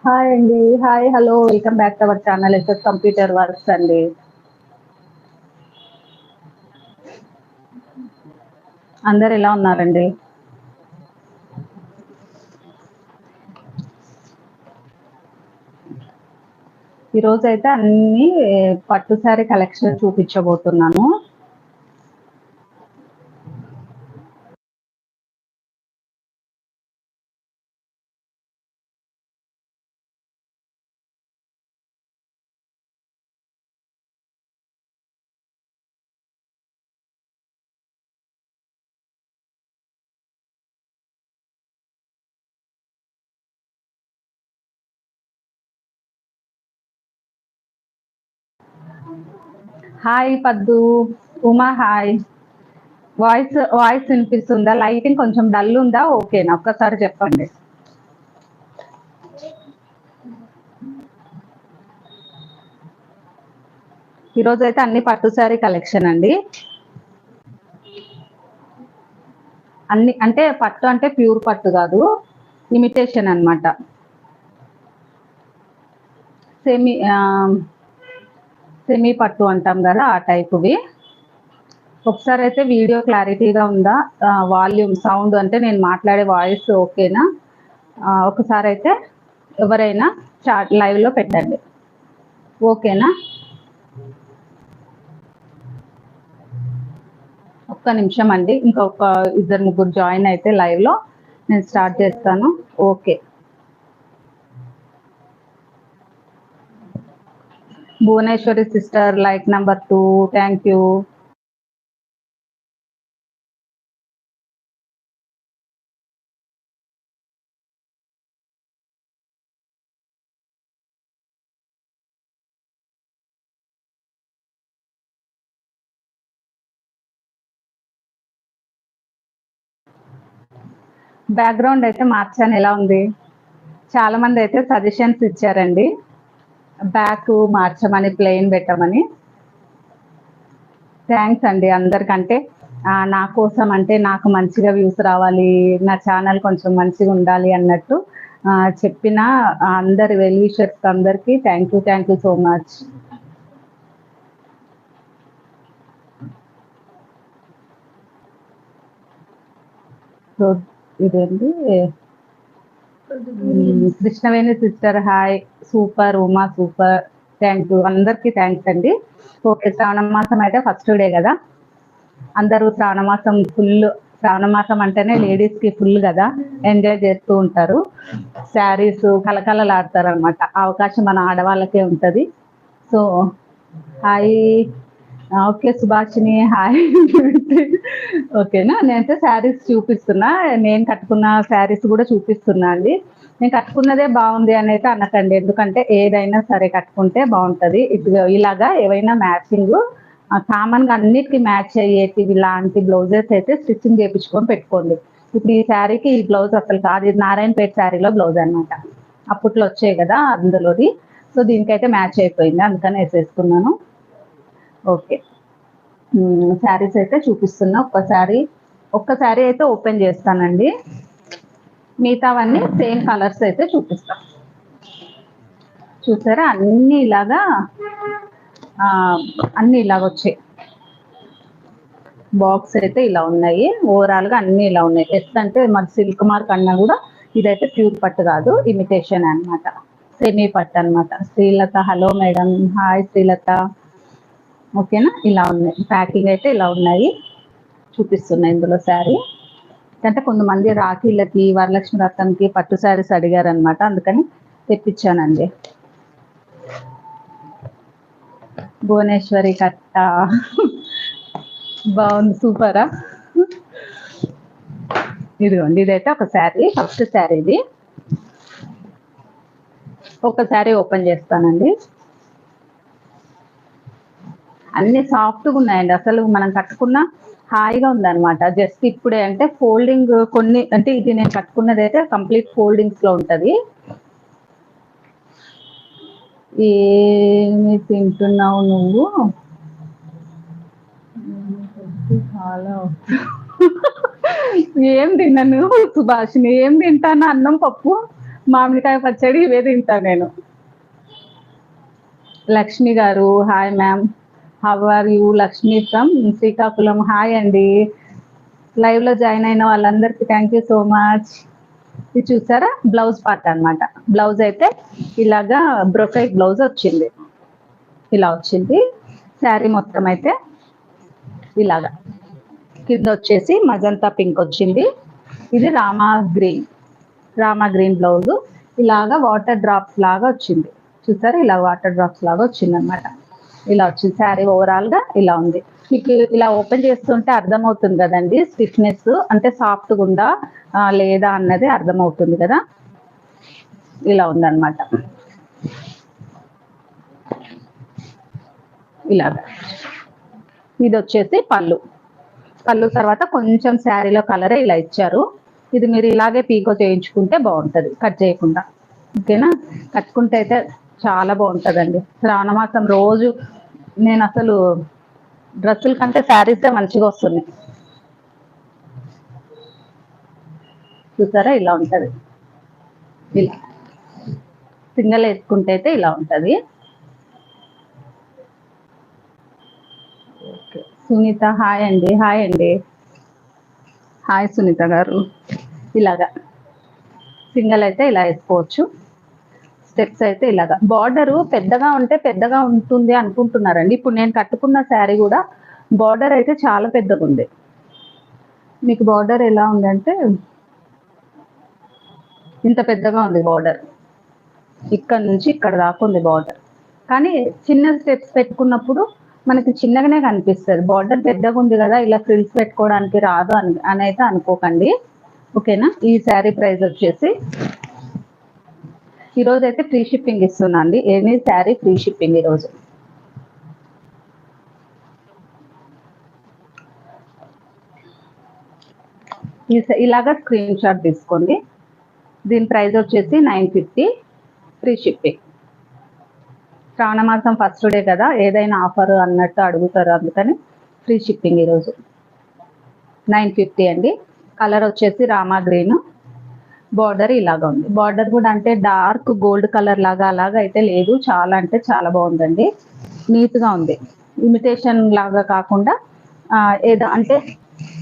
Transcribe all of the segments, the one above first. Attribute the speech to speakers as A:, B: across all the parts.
A: Hi అండి. Hi. Hello. Welcome back to our channel SS computer works అండి. అందరు ఎలా ఉన్నారండి? ఈరోజు అయితే అన్ని పట్టు శారీ కలెక్షన్ చూపించబోతున్నాను. హాయ్ పద్దు. ఉమా హాయ్. వాయిస్ వినిపిస్తుందా? లైటింగ్ కొంచెం డల్ ఉందా? ఓకేనా? ఒక్కసారి చెప్పండి. ఈరోజు అయితే అన్ని పట్టు శారీ కలెక్షన్ అండి. అన్ని అంటే పట్టు అంటే ప్యూర్ పట్టు కాదు, ఇమిటేషన్ అన్నమాట. సెమీ పట్టు అంటాం కదా, ఆ టైపువి. ఒకసారి అయితే వీడియో క్లారిటీగా ఉందా? వాల్యూమ్ సౌండ్ అంటే నేను మాట్లాడే వాయిస్ ఓకేనా? ఒకసారి అయితే ఎవరైనా చాట్ లైవ్లో పెట్టండి, ఓకేనా? ఒక్క నిమిషం అండి, ఇంకొక ఇద్దరు ముగ్గురు జాయిన్ అయితే లైవ్లో నేను స్టార్ట్ చేస్తాను. Okay. Bhuvaneswari sister like number 2, thank you. Background అయితే మార్చాను, ఎలా ఉంది? చాలా మంది అయితే సజెషన్స్ ఇచ్చారండి, బ్యాక్ మార్చమని, ప్లెయిన్ పెట్టమని. థ్యాంక్స్ అండి అందరికంటే. నా కోసం అంటే నాకు మంచిగా వ్యూస్ రావాలి, నా ఛానల్ కొంచెం మంచిగా ఉండాలి అన్నట్టు చెప్పిన అందరి వెల్ విషర్స్ అందరికీ thank you so much. So ఇదేంటి, Krishnaveni sister hi. Super Uma super, thank you అందరికీ, థ్యాంక్స్ అండి. ఓకే, శ్రావణ మాసం అయితే ఫస్ట్ డే కదా, అందరూ శ్రావణ మాసం ఫుల్, శ్రావణ మాసం అంటేనే లేడీస్కి ఫుల్ కదా, ఎంజాయ్ చేస్తూ ఉంటారు, శారీస్ కలకలలాడతారు అనమాట. అవకాశం మన ఆడవాళ్ళకే ఉంటుంది. So hi. Okay Subhashini hi. ఓకేనా? నేనైతే శారీస్ చూపిస్తున్నా, నేను కట్టుకున్న శారీస్ కూడా చూపిస్తున్నా అండి. నేను కట్టుకున్నదే బాగుంది అని అయితే అనకండి, ఎందుకంటే ఏదైనా సరే కట్టుకుంటే బాగుంటుంది. ఇలాగా ఏవైనా మ్యాచింగ్ కామన్గా అన్నిటికీ మ్యాచ్ అయ్యేటి ఇలాంటి బ్లౌజెస్ అయితే స్టిచ్చింగ్ చేయించుకొని పెట్టుకోండి. ఇప్పుడు ఈ శారీకి ఈ బ్లౌజ్ అసలు కాదు, ఇది నారాయణపేట శారీలో బ్లౌజ్ అనమాట, అప్పట్లో వచ్చాయి కదా అందులోది. సో దీనికైతే మ్యాచ్ అయిపోయింది, అందుకని వేసేసుకున్నాను. ఓకే, శారీస్ అయితే చూపిస్తున్నా. ఒక్క శారీ అయితే ఓపెన్ చేస్తానండి, మిగతావన్నీ సేమ్ కలర్స్ అయితే చూపిస్తాం. చూసారా, అన్నీ ఇలాగా వచ్చాయి. బాక్స్ అయితే ఇలా ఉన్నాయి, ఓవరాల్గా అన్నీ ఇలా ఉన్నాయి. ఎస్ అంటే మరి సిల్క్ మార్క్ అన్నా కూడా ఇదైతే ప్యూర్ పట్టు కాదు, ఇమిటేషన్ అనమాట, సెమీ పట్టు అనమాట. Srilatha hello madam, hi Srilatha. ఓకేనా? ఇలా ఉన్నాయి, ప్యాకింగ్ అయితే ఇలా ఉన్నాయి, చూపిస్తున్నాయి ఇందులో శారీ. అంటే కొంతమంది రాఖీలకి, వరలక్ష్మి వ్రతంకి పట్టు శారీస్ అడిగారనమాట, అందుకని తెప్పించానండి. భువనేశ్వరి కట్ట బాగుంది, సూపరా. ఇదిగోండి, ఇదైతే ఒక శారీ, ఫస్ట్ శారీ ఇది. ఒక శారీ ఓపెన్ చేస్తానండి. అన్ని సాఫ్ట్గా ఉన్నాయండి, అసలు మనం కట్టుకున్న హాయిగా ఉందన్నమాట. జస్ట్ ఇప్పుడే అంటే ఫోల్డింగ్ కొన్ని, అంటే ఇది నేను కట్టుకున్నది అయితే కంప్లీట్ ఫోల్డింగ్స్ లో ఉంటది. ఏమి తింటున్నావు నువ్వు? ఏం తిన్నాను సుభాషిని, ఏం తింటాను? అన్నం పప్పు. మామిడికాయ పచ్చడి ఇవే తింటా నేను. లక్ష్మి గారు hi ma'am, how are you? Lakshmi from Srikakulam. Hi అండి. లైవ్ లో జాయిన్ అయిన వాళ్ళందరికీ థ్యాంక్ యూ సో మచ్. ఇది చూసారా బ్లౌజ్ పార్ట్ అన్నమాట. బ్లౌజ్ అయితే ఇలాగా బ్రొకైట్ బ్లౌజ్ వచ్చింది, ఇలా వచ్చింది. శారీ మొత్తం అయితే ఇలాగా కింద వచ్చేసి మజంతా పింక్ వచ్చింది. ఇది రామా గ్రీన్ బ్లౌజ్. ఇలాగా వాటర్ డ్రాప్స్ లాగా వచ్చింది, చూసారా? ఇలా వాటర్ డ్రాప్స్ లాగా వచ్చింది అనమాట. ఇలా వచ్చింది శారీ ఓవరాల్ గా ఇలా ఉంది. మీకు ఇలా ఓపెన్ చేస్తుంటే అర్థమవుతుంది కదండి, స్టిఫ్నెస్ అంటే సాఫ్ట్గా ఉందా లేదా అన్నది అర్థమవుతుంది కదా. ఇలా ఉందన్నమాట. ఇలాగా ఇది వచ్చేసి పళ్ళు. పళ్ళు తర్వాత కొంచెం శారీలో కలరే ఇలా ఇచ్చారు. ఇది మీరు ఇలాగే పీకో చేయించుకుంటే బాగుంటుంది, కట్ చేయకుండా. ఓకేనా? కట్టుకుంటే అయితే చాలా బాగుంటుందండి. శ్రావణ మాసం రోజు నేను అసలు డ్రెస్సుల కంటే శారీసే మంచిగా వస్తుంది. చూసారా ఇలా ఉంటుంది. ఇలా సింగల్ వేసుకుంటే అయితే ఇలా ఉంటుంది. సునీత హాయ్ అండి. హాయ్ అండి. హాయ్ సునీత గారు. ఇలాగా సింగల్ అయితే ఇలా వేసుకోవచ్చు. స్టెప్స్ అయితే ఇలాగా. బార్డరు పెద్దగా ఉంటే పెద్దగా ఉంటుంది అనుకుంటున్నారండి. ఇప్పుడు నేను కట్టుకున్న శారీ కూడా బార్డర్ అయితే చాలా పెద్దగా ఉంది. మీకు బార్డర్ ఎలా ఉందంటే ఇంత పెద్దగా ఉంది బార్డర్, ఇక్కడ నుంచి ఇక్కడ దాకా ఉంది బార్డర్. కానీ చిన్న స్టెప్స్ పెట్టుకున్నప్పుడు మనకి చిన్నగానే కనిపిస్తుంది. బార్డర్ పెద్దగా ఉంది కదా, ఇలా ఫ్రిల్స్ పెట్టుకోవడానికి రాదు అని అయితే అనుకోకండి. ఓకేనా? ఈ శారీ ప్రైస్ వచ్చేసి ఈరోజు అయితే ఫ్రీ షిప్పింగ్ ఇస్తున్నా అండి. ఎనీ శారీ ఫ్రీ షిప్పింగ్ ఈరోజు. ఇలాగా స్క్రీన్ షాట్ తీసుకోండి. దీని ప్రైస్ వచ్చేసి 950 ఫ్రీ షిప్పింగ్. శ్రావణ మాసం ఫస్ట్ డే కదా, ఏదైనా ఆఫర్ అన్నట్టు అడుగుతారు, అందుకని ఫ్రీ షిప్పింగ్ ఈరోజు 950 అండి. కలర్ వచ్చేసి రామా గ్రీన్. బార్డర్ ఇలాగా ఉంది. బార్డర్ కూడా అంటే డార్క్ గోల్డ్ కలర్ లాగా అలాగా అయితే లేదు, చాలా అంటే చాలా బాగుందండి. నీట్గా ఉంది. ఇమిటేషన్ లాగా కాకుండా ఏదో అంటే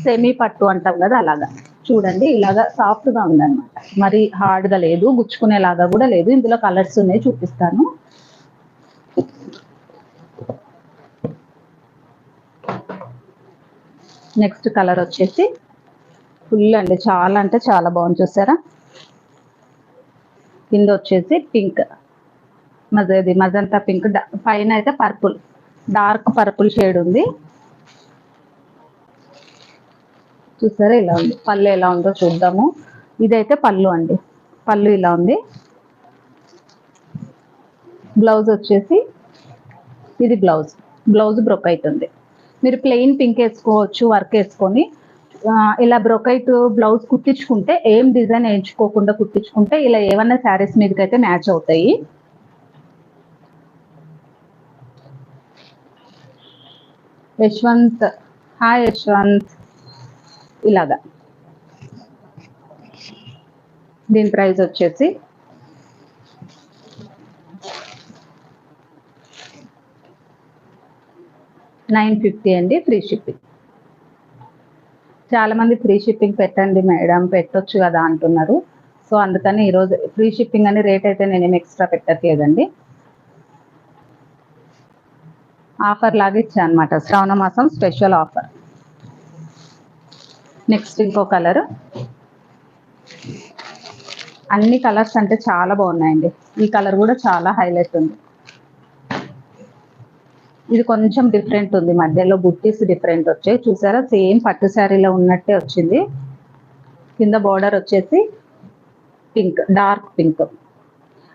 A: సెమీ పట్టు అంటాం కదా అలాగా. చూడండి ఇలాగా సాఫ్ట్గా ఉందన్నమాట, మరి హార్డ్గా లేదు, గుచ్చుకునేలాగా కూడా లేదు. ఇందులో కలర్స్ ఉన్నాయి, చూపిస్తాను. నెక్స్ట్ కలర్ వచ్చేసి ఫుల్ అండి, చాలా అంటే చాలా బాగుంది. చూసారా? కింద వచ్చేసి పింక్, మజంతా పింక్, పైన అయితే పర్పుల్, డార్క్ పర్పుల్ షేడ్ ఉంది. చూసారా ఇలా ఉంది. పళ్ళు ఎలా ఉందో చూద్దాము. ఇదైతే పళ్ళు అండి, పళ్ళు ఇలా ఉంది. బ్లౌజ్ వచ్చేసి ఇది బ్లౌజ్ బ్రొకైట్ ఉంది. మీరు ప్లెయిన్ పింక్ వేసుకోవచ్చు వర్క్ వేసుకొని. ఇలా బ్రొకైట్ బ్లౌజ్ కుట్టించుకుంటే, ఏం డిజైన్ వేయించుకోకుండా కుట్టించుకుంటే ఇలా ఏమన్నా శారీస్ మీదకైతే మ్యాచ్ అవుతాయి. యశ్వంత్ హాయ్ యశ్వంత్. ఇలాగా దీని ప్రైస్ వచ్చేసి 950 అండి, ఫ్రీ షిప్పింగ్. చాలా మంది ఫ్రీ షిప్పింగ్ పెట్టండి మేడం, పెట్టొచ్చు కదా అంటున్నారు. సో అందుకని ఈరోజు ఫ్రీ షిప్పింగ్ అని రేట్ అయితే నేనేం ఎక్స్ట్రా పెట్టట్లేదండి, ఆఫర్ లాగా ఇచ్చా అనమాట. శ్రావణ మాసం స్పెషల్ ఆఫర్. నెక్స్ట్ ఇంకో కలర్. అన్ని కలర్స్ అంటే చాలా బాగున్నాయండి. ఈ కలర్ కూడా చాలా హైలైట్ ఉంది. ఇది కొంచెం డిఫరెంట్ ఉంది, మధ్యలో బుట్టీస్ డిఫరెంట్ వచ్చాయి. చూసారా? సేమ్ పట్టు శారీలో ఉన్నట్టే వచ్చింది. కింద బార్డర్ వచ్చేసి పింక్, డార్క్ పింక్.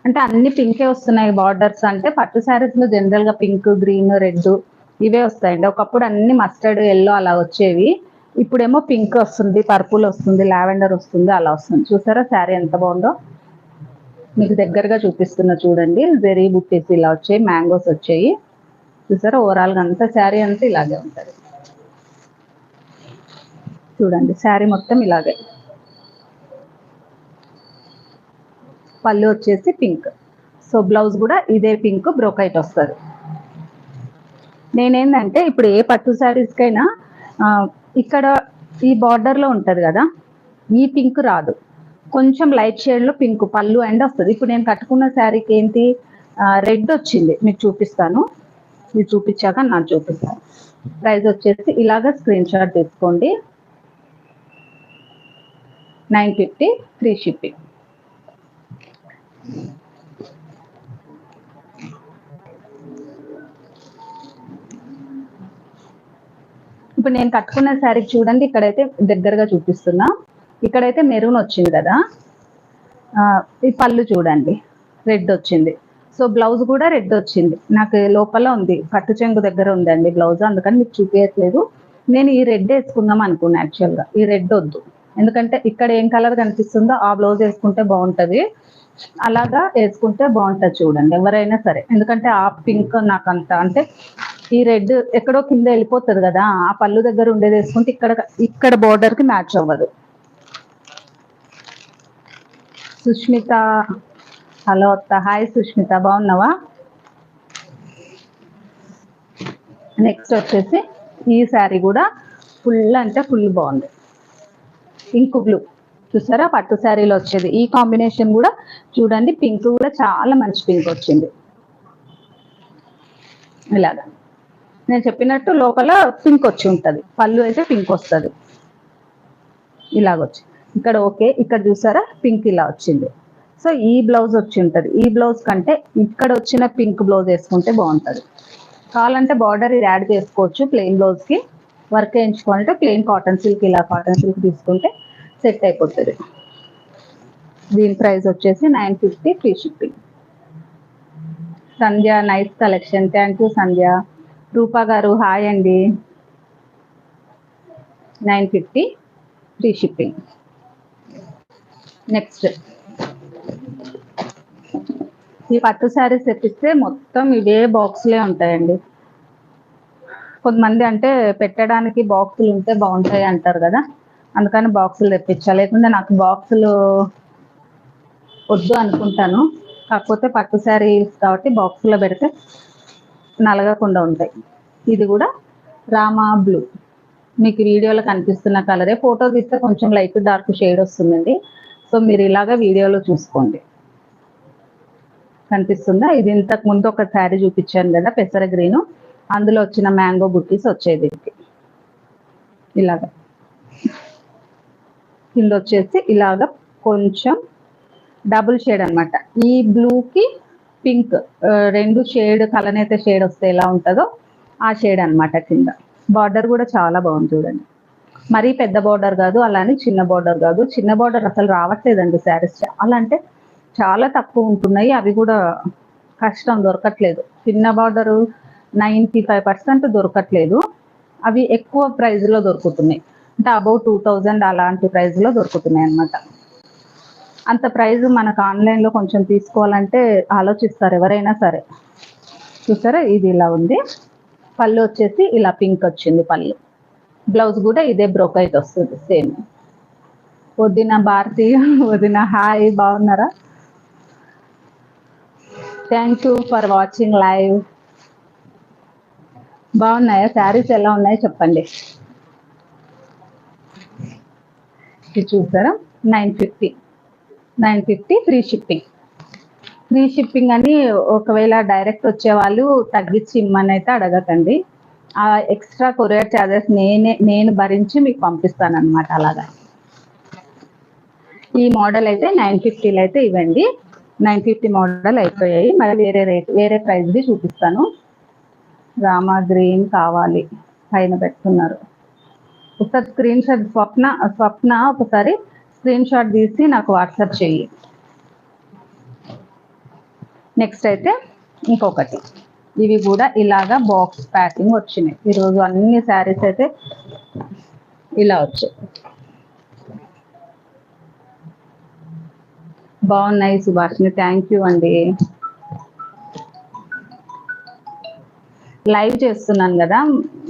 A: అంటే అన్ని పింకే వస్తున్నాయి బార్డర్స్. అంటే పట్టు శారీస్ లో జనరల్ గా పింక్, గ్రీన్, రెడ్ ఇవే వస్తాయండి. ఒకప్పుడు అన్ని మస్టర్డ్, ఎల్లో అలా వచ్చేవి. ఇప్పుడేమో పింక్ వస్తుంది, పర్పుల్ వస్తుంది, లావెండర్ వస్తుంది, అలా వస్తుంది. చూసారా శారీ ఎంత బాగుందో? మీకు దగ్గరగా చూపిస్తున్నా చూడండి. జెరీ బుట్టీస్ ఇలా వచ్చాయి, మ్యాంగోస్ వచ్చాయి. చూసారా? ఓవరాల్గా అంతా శారీ అంతా ఇలాగే ఉంటుంది. చూడండి శారీ మొత్తం ఇలాగే. పళ్ళు వచ్చేసి పింక్. సో బ్లౌజ్ కూడా ఇదే పింక్ బ్రోకైట్ వస్తుంది. నేనేంటంటే ఇప్పుడు ఏ పట్టు శారీస్కైనా ఇక్కడ ఈ బార్డర్లో ఉంటుంది కదా, ఈ పింక్ రాదు, కొంచెం లైట్ షేడ్లో పింక్ పళ్ళు అండ్ వస్తుంది. ఇప్పుడు నేను కట్టుకున్న శారీకి ఏంటి రెడ్ వచ్చింది, మీకు చూపిస్తాను. మీరు చూపించాక నాకు చూపిస్తాను. ప్రైస్ వచ్చేసి ఇలాగ స్క్రీన్ షాట్ తీసుకోండి. 950 ఫ్రీ షిప్పింగ్. ఇప్పుడు నేను కట్టుకున్న శారీ చూడండి, ఇక్కడైతే దగ్గరగా చూపిస్తున్నా. ఇక్కడైతే మెరూన్ వచ్చింది కదా, ఈ పళ్ళు చూడండి రెడ్ వచ్చింది. సో బ్లౌజ్ కూడా రెడ్ వచ్చింది. నాకు లోపల ఉంది, కట్టు చెంగు దగ్గర ఉందండి బ్లౌజ్, అందుకని మీకు చూపించట్లేదు. నేను ఈ రెడ్ వేసుకుందాం అనుకున్నా. యాక్చువల్గా ఈ రెడ్ వద్దు, ఎందుకంటే ఇక్కడ ఏం కలర్ కనిపిస్తుందో ఆ బ్లౌజ్ వేసుకుంటే బాగుంటుంది, అలాగా వేసుకుంటే బాగుంటుంది చూడండి ఎవరైనా సరే. ఎందుకంటే ఆ పింక్ నాకు అంత అంటే ఈ రెడ్ ఎక్కడో కింద వెళ్ళిపోతుంది కదా, ఆ పళ్ళు దగ్గర ఉండేది వేసుకుంటే ఇక్కడ బోర్డర్కి మ్యాచ్ అవ్వదు. సుష్మిత, హలో అత్త. హాయ్ సుష్మిత, బాగున్నావా? నెక్స్ట్ వచ్చేసి ఈ శారీ కూడా ఫుల్ అంటే ఫుల్ బాగుంది. పింక్ బ్లూ చూసారా, పట్టు శారీలో వచ్చేది ఈ కాంబినేషన్ కూడా చూడండి. పింక్ కూడా చాలా మంచి పింక్ వచ్చింది. ఇలాగా నేను చెప్పినట్టు లోపల పింక్ వచ్చి ఉంటుంది, పళ్ళు అయితే పింక్ వస్తుంది. ఇలాగొచ్చి ఇక్కడ ఓకే, ఇక్కడ చూసారా పింక్ ఇలా వచ్చింది. సో ఈ బ్లౌజ్ వచ్చి ఉంటుంది. ఈ బ్లౌజ్ కంటే ఇక్కడ వచ్చిన పింక్ బ్లౌజ్ వేసుకుంటే బాగుంటుంది. కావాలంటే బార్డర్ ఇది యాడ్ చేసుకోవచ్చు. ప్లెయిన్ బ్లౌజ్కి వర్క్ వేయించుకోవాలంటే ప్లెయిన్ కాటన్ సిల్క్, ఇలా కాటన్ సిల్క్ తీసుకుంటే సెట్ అయిపోతుంది. దీని ప్రైస్ వచ్చేసి 950 free shipping. Sandhya, nice collection. Thank you Sandhya. Roopa garu hi అండి. 950 ఫ్రీ షిప్పింగ్. నెక్స్ట్ ఈ పట్టు శారీస్ తెప్పిస్తే మొత్తం ఇవే బాక్స్లే ఉంటాయండి. కొంతమంది అంటే పెట్టడానికి బాక్సులు ఉంటే బాగుంటాయి అంటారు కదా, అందుకని బాక్సులు తెప్పించా. లేకుంటే నాకు బాక్సులు వద్దు అనుకుంటాను, కాకపోతే పట్టు శారీస్ కాబట్టి బాక్సులో పెడితే నలగకుండా ఉంటాయి. ఇది కూడా రామా బ్లూ, మీకు వీడియోలో కనిపిస్తున్న కలరే, ఫోటో తీస్తే కొంచెం లైట్ డార్క్ షేడ్ వస్తుందండి. సో మీరు ఇలాగా వీడియోలో చూసుకోండి. కనిపిస్తుందా? ఇది ఇంతకు ముందు ఒక శారీ చూపించాను కదా పెసర గ్రీను, అందులో వచ్చిన మ్యాంగో బుట్టీస్ వచ్చేది. ఇలాగా కింద వచ్చేసి ఇలాగా కొంచెం డబుల్ షేడ్ అనమాట. ఈ బ్లూకి పింక్ రెండు షేడ్, కలనేత షేడ్ వస్తే ఎలా ఉంటుందో ఆ షేడ్ అనమాట. కింద బార్డర్ కూడా చాలా బాగుంది చూడండి. మరీ పెద్ద బార్డర్ కాదు, అలానే చిన్న బార్డర్ కాదు. చిన్న బార్డర్ అసలు రావట్లేదండి శారీస్, చాలా అంటే చాలా తక్కువ ఉంటున్నాయి. అవి కూడా కష్టం, దొరకట్లేదు. చిన్న బార్డరు 95% దొరకట్లేదు. అవి ఎక్కువ ప్రైస్లో దొరుకుతున్నాయి, అంటే అబౌవ్ 2000 అలాంటి ప్రైస్లో దొరుకుతున్నాయి అన్నమాట. అంత ప్రైస్ మనకు ఆన్లైన్లో కొంచెం తీసుకోవాలంటే ఆలోచిస్తారు ఎవరైనా సరే. చూసారా ఇది ఇలా ఉంది. పళ్ళు వచ్చేసి ఇలా పింక్ వచ్చింది పళ్ళు. బ్లౌజ్ కూడా ఇదే బ్రోకైట్ వస్తుంది సేమ్. వదిన భారతి, వదిన హాయ్, బాగున్నారా? Thank you for watching live. బాగున్నాయా శారీస్? ఎలా ఉన్నాయో చెప్పండి. ఇది చూసారా 950 ఫ్రీ షిప్పింగ్. ఫ్రీ షిప్పింగ్ అని ఒకవేళ డైరెక్ట్ వచ్చే వాళ్ళు తగ్గించి ఇమ్మని అయితే అడగకండి. ఆ ఎక్స్ట్రా కొరియర్ ఛార్జెస్ నేను భరించి మీకు పంపిస్తాను అనమాట. అలాగా ఈ మోడల్ అయితే 950లో అయితే ఇవ్వండి. 950 మోడల్ అయిపోయాయి. మరి వేరే రేట్, వేరే ప్రైస్ది చూపిస్తాను. రామా గ్రీన్ కావాలి పైన పెట్టుకున్నారు. ఒకసారి స్క్రీన్ షాట్ స్వప్న ఒకసారి స్క్రీన్ షాట్ తీసి నాకు వాట్సాప్ చెయ్యి. నెక్స్ట్ అయితే ఇంకొకటి, ఇవి కూడా ఇలాగా బాక్స్ ప్యాకింగ్ వచ్చినాయి. ఈరోజు అన్ని శారీస్ అయితే ఇలా వచ్చాయి. బాగున్నాయి సుభాష్ని, థ్యాంక్ యూ అండి. లైవ్ చేస్తున్నాను కదా,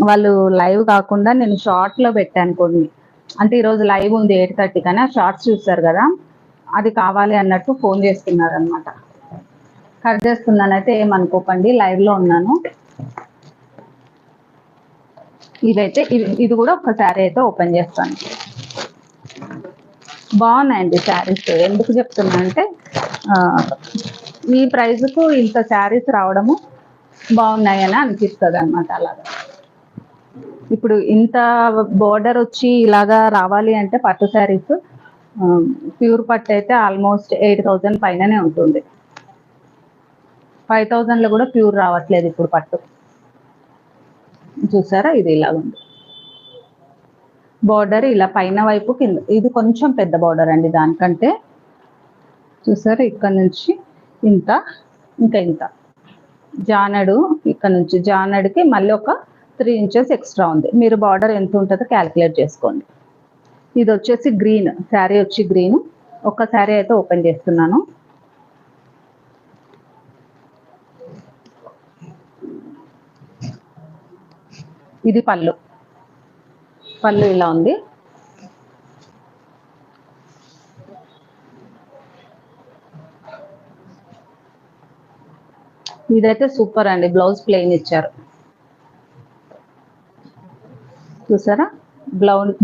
A: వాళ్ళు లైవ్ కాకుండా నేను షార్ట్లో పెట్టాను కొన్ని. అంటే ఈరోజు లైవ్ ఉంది 8:30 కానీ ఆ షార్ట్స్ చూస్తారు కదా, అది కావాలి అన్నట్టు ఫోన్ చేస్తున్నారు అనమాట. కట్ చేస్తున్నానైతే ఏమనుకోకండి, లైవ్లో ఉన్నాను. ఇదైతే ఇది కూడా ఒక శారీ అయితే ఓపెన్ చేస్తాను. బాగున్నాయండి శారీస్. ఎందుకు చెప్తున్నా అంటే ఈ ప్రైస్కు ఇంత శారీస్ రావడము బాగున్నాయని అనిపిస్తుంది అనమాట. అలాగా ఇప్పుడు ఇంత బోర్డర్ వచ్చి ఇలాగా రావాలి అంటే పట్టు శారీస్ ప్యూర్ పట్టు అయితే ఆల్మోస్ట్ 8,000 పైననే ఉంటుంది. 5,000లో కూడా ప్యూర్ రావట్లేదు ఇప్పుడు పట్టు. చూసారా, ఇది ఇలా ఉంది బోర్డర్, ఇలా పైన వైపు కింద. ఇది కొంచెం పెద్ద బోర్డర్ అండి దానికంటే. చూసారా, ఇక్కడ నుంచి ఇంత, ఇంకా ఇంత జానడు, ఇక్కడ నుంచి జానడికి మళ్ళీ ఒక 3 ఇంచెస్ ఎక్స్ట్రా ఉంది. మీరు బార్డర్ ఎంత ఉంటుందో క్యాలిక్యులేట్ చేసుకోండి. ఇది వచ్చేసి గ్రీన్ శారీ, వచ్చి గ్రీన్. ఒక శారీ అయితే ఓపెన్ చేస్తున్నాను. ఇది పళ్ళు, పళ్ళు ఇలా ఉంది. ఇదైతే సూపర్ అండి. బ్లౌజ్ ప్లెయిన్ ఇచ్చారు, చూసారా.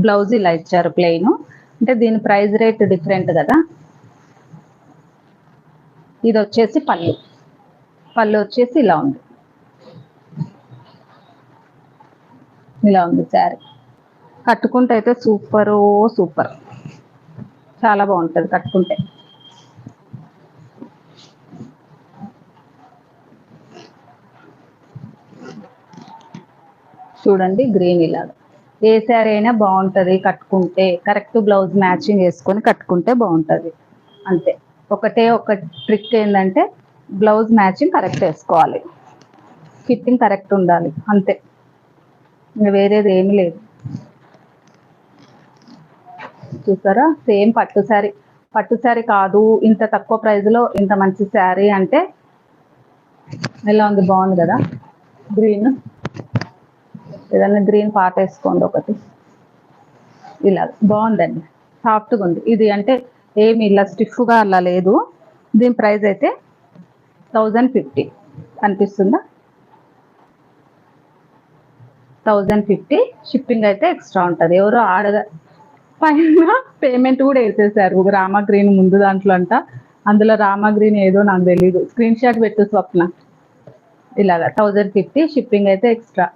A: బ్లౌజ్ ఇలా ఇచ్చారు ప్లెయిన్. అంటే దీని ప్రైస్ రేట్ డిఫరెంట్ కదా. ఇది వచ్చేసి పళ్ళు, పళ్ళు వచ్చేసి ఇలా ఉంది, ఇలా ఉంది శారీ. కట్టుకుంటే అయితే సూపర్ సూపర్, చాలా బాగుంటుంది కట్టుకుంటే. చూడండి గ్రీన్ ఇలాగా. ఏ శారీ అయినా బాగుంటుంది కట్టుకుంటే. కరెక్ట్ బ్లౌజ్ మ్యాచింగ్ వేసుకొని కట్టుకుంటే బాగుంటుంది. అంతే, ఒకటే ఒక ట్రిక్ ఏంటంటే బ్లౌజ్ మ్యాచింగ్ కరెక్ట్ వేసుకోవాలి, ఫిట్టింగ్ కరెక్ట్ ఉండాలి, అంతే. ఇంకా వేరేది ఏమీ లేదు. చూసారా, సేమ్ పట్టు శారీ. పట్టు శారీ కాదు, ఇంత తక్కువ ప్రైస్లో ఇంత మంచి శారీ అంటే ఎలా ఉంది, బాగుంది కదా. గ్రీన్, ఏదన్నా గ్రీన్ పాట వేసుకోండి ఒకటి. ఇలా బాగుందండి, సాఫ్ట్గా ఉంది. ఇది అంటే ఏమి ఇలా స్టిఫ్గా అలా లేదు. దీని ప్రైస్ అయితే 1050 అనిపిస్తుందా. 1050. షిప్పింగ్ అయితే ఎక్స్ట్రా ఉంటుంది. ఎవరో పైన పేమెంట్ కూడా వేసేసారు రామా గ్రీన్ ముందు దాంట్లో అంట. అందులో రామా గ్రీన్ ఏదో నాకు తెలీదు. స్క్రీన్ షాట్ పెట్టు స్వప్న. ఇలాగా 1050, షిప్పింగ్ అయితే ఎక్స్ట్రా.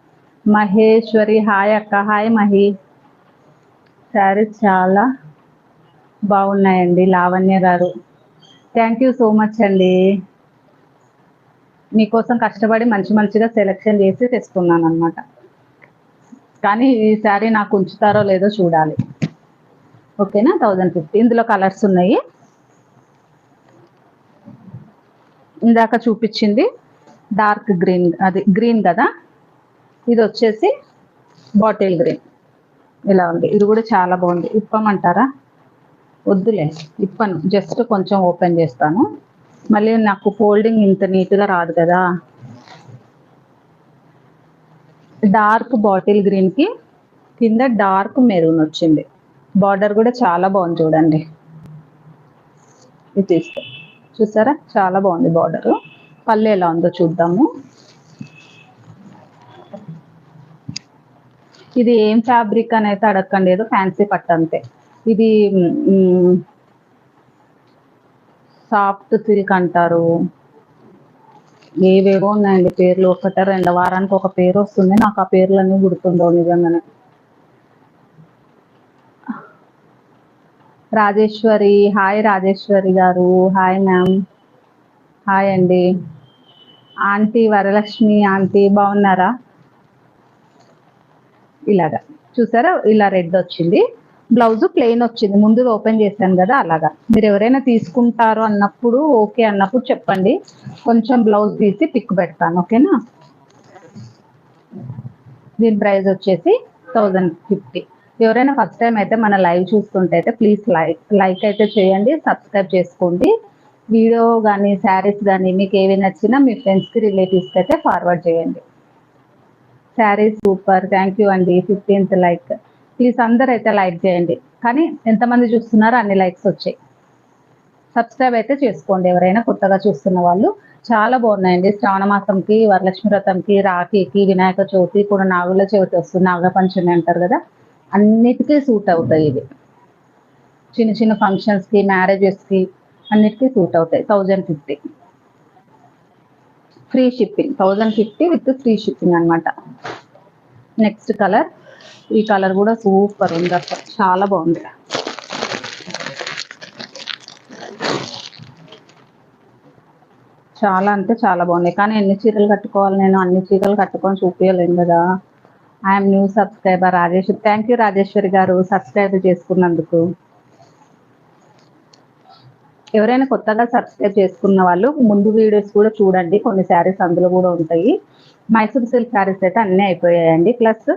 A: మహేశ్వరి హాయ్ అక్క. హాయ్ మహి. శారీస్ చాలా బాగున్నాయండి. లావణ్య గారు, థ్యాంక్ యూ సో మచ్ అండి. మీకోసం కష్టపడి మంచిగా సెలెక్షన్ చేసి తెస్తున్నాను అనమాట. కానీ ఈ శారీ నాకు ఉంచుతారో లేదో చూడాలి. ఓకేనా. 1050. ఇందులో కలర్స్ ఉన్నాయి. ఇందాక చూపించింది డార్క్ గ్రీన్, అది గ్రీన్ కదా. ఇది వచ్చేసి బాటిల్ గ్రీన్, ఇలా ఉంది. ఇది కూడా చాలా బాగుంది. ఇప్పమంటారా? వద్దులే, ఇప్పను. జస్ట్ కొంచెం ఓపెన్ చేస్తాను. మళ్ళీ నాకు ఫోల్డింగ్ ఇంత నీట్గా రాదు కదా. డార్క్ బాటిల్ గ్రీన్కి కింద డార్క్ మెరూన్ వచ్చింది. బార్డర్ కూడా చాలా బాగుంది చూడండి. ఇది తీసుకో, చూసారా చాలా బాగుంది బార్డరు. పళ్ళు ఎలా ఉందో చూద్దాము. ఇది ఏం ఫ్యాబ్రిక్ అని అయితే అడగండి, ఏదో ఫ్యాన్సీ పట్టు అంతే. ఇది సాఫ్ట్ సిల్క్ అంటారు. ఏవేవో ఉన్నాయండి పేర్లు. ఒకట రెండో వారానికి ఒక పేరు వస్తుంది. నాకు ఆ పేర్లన్నీ గుర్తుండవు నిజంగానే. రాజేశ్వరి హాయ్. రాజేశ్వరి గారు హాయ్ మ్యామ్. హాయ్ అండి. ఆంటీ వరలక్ష్మి ఆంటీ బాగున్నారా? ఇలాగా చూసారా, ఇలా రెడ్ వచ్చింది. బ్లౌజ్ ప్లెయిన్ వచ్చింది. ముందు ఓపెన్ చేశాను కదా, అలాగా. మీరు ఎవరైనా తీసుకుంటారు అన్నప్పుడు, ఓకే అన్నప్పుడు చెప్పండి, కొంచెం బ్లౌజ్ తీసి పిక్ పెడతాను. ఓకేనా. దీని ప్రైస్ వచ్చేసి 1050. ఎవరైనా ఫస్ట్ టైం అయితే మన లైవ్ చూస్తుంటే అయితే ప్లీజ్ లైక్ అయితే చేయండి, సబ్స్క్రైబ్ చేసుకోండి. వీడియో కానీ శారీస్ కానీ మీకు ఏవి నచ్చినా మీ ఫ్రెండ్స్కి రిలేటివ్స్కి అయితే ఫార్వర్డ్ చేయండి. శారీ సూపర్, థ్యాంక్ యూ అండి. 15th like. ప్లీజ్ అందరూ అయితే లైక్ చేయండి. కానీ ఎంతమంది చూస్తున్నారో అన్ని లైక్స్ వచ్చాయి. సబ్స్క్రైబ్ అయితే చేసుకోండి ఎవరైనా కొత్తగా చూస్తున్న వాళ్ళు. చాలా బాగున్నాయండి. శ్రావణ మాసంకి, వరలక్ష్మి వ్రతంకి, రాఖీకి, వినాయక చవితి, కూడా నాగుల చవితి వస్తుంది, నాగపంచమి అంటారు కదా, అన్నిటికీ సూట్ అవుతాయి ఇవి. చిన్న చిన్న ఫంక్షన్స్కి, మ్యారేజెస్కి అన్నిటికీ సూట్ అవుతాయి. 1050 free shipping, 1050 with free shipping అనమాట. నెక్స్ట్ కలర్, ఈ కలర్ కూడా సూపర్ ఉంది అసలు, చాలా బాగుంది. చాలా అంటే చాలా బాగున్నాయి. కానీ ఎన్ని చీరలు కట్టుకోవాలి, నేను అన్ని చీరలు కట్టుకొని చూపించలేను కదా. I'm new subscriber Rajeshwari. Thank you Rajeshwari గారు సబ్స్క్రైబ్ చేసుకున్నందుకు. ఎవరైనా కొత్తగా సబ్స్క్రైబ్ చేసుకున్న వాళ్ళు ముందు వీడియోస్ కూడా చూడండి, కొన్ని శారీస్ అందులో కూడా ఉంటాయి. మైసూర్ సిల్క్ శారీస్ అయితే అన్నీ అయిపోయాయండి. Plus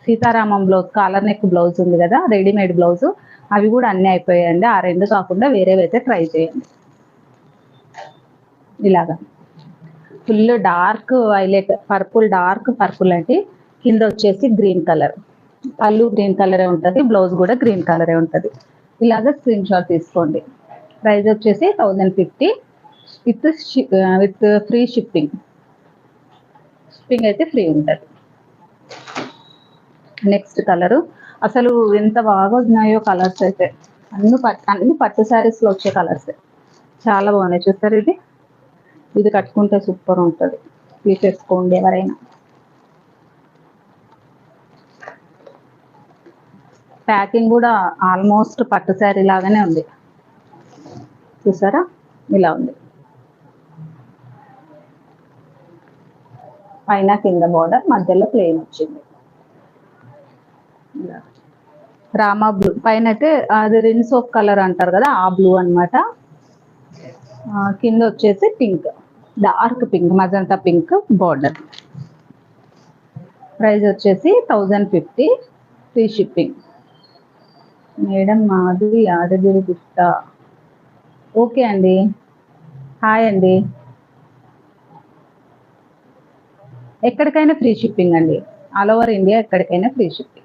A: Sitaramam blouse, collar neck blouse ఉంది కదా, రెడీమేడ్ బ్లౌజ్, అవి కూడా అన్నీ అయిపోయాయండి. ఆ రెండు కాకుండా వేరేవి అయితే ట్రై చేయండి. ఇలాగా full dark violet purple, dark purple అంటే కింద వచ్చేసి గ్రీన్ కలర్, పళ్ళు గ్రీన్ కలరే ఉంటుంది, బ్లౌజ్ కూడా గ్రీన్ కలరే ఉంటుంది. ఇలాగ స్క్రీన్ షాట్ తీసుకోండి. ప్రైస్ వచ్చేసి 1050 విత్ ఫ్రీ షిప్పింగ్. షిప్పింగ్ అయితే ఫ్రీ ఉంటుంది. నెక్స్ట్ కలరు, అసలు ఎంత బాగా ఉన్నాయో కలర్స్ అయితే, అన్ని పట్టు శారీస్లో వచ్చే కలర్స్ చాలా బాగున్నాయి. చూస్తారు, ఇది కట్టుకుంటే సూపర్ ఉంటుంది, తీసేసుకోండి ఎవరైనా. ప్యాకింగ్ కూడా ఆల్మోస్ట్ పట్టు శారీ లాగానే ఉంది, చూసారా, ఇలా ఉంది. పైన కింద బోర్డర్, మధ్యలో ప్లెయిన్ వచ్చింది. రామా బ్లూ పైన అయితే అది రిన్స్ ఆఫ్ కలర్ అంటారు కదా, ఆ బ్లూ అనమాట. కింద వచ్చేసి pink, dark pink, magenta pink border. Price వచ్చేసి 1050 ఫ్రీ షిప్పింగ్. మేడం మాది యాదగిరి గుట్ట. ఓకే అండి, హాయ్ అండి. ఎక్కడికైనా ఫ్రీ షిప్పింగ్ అండి, ఆల్ ఓవర్ ఇండియా ఎక్కడికైనా free shipping.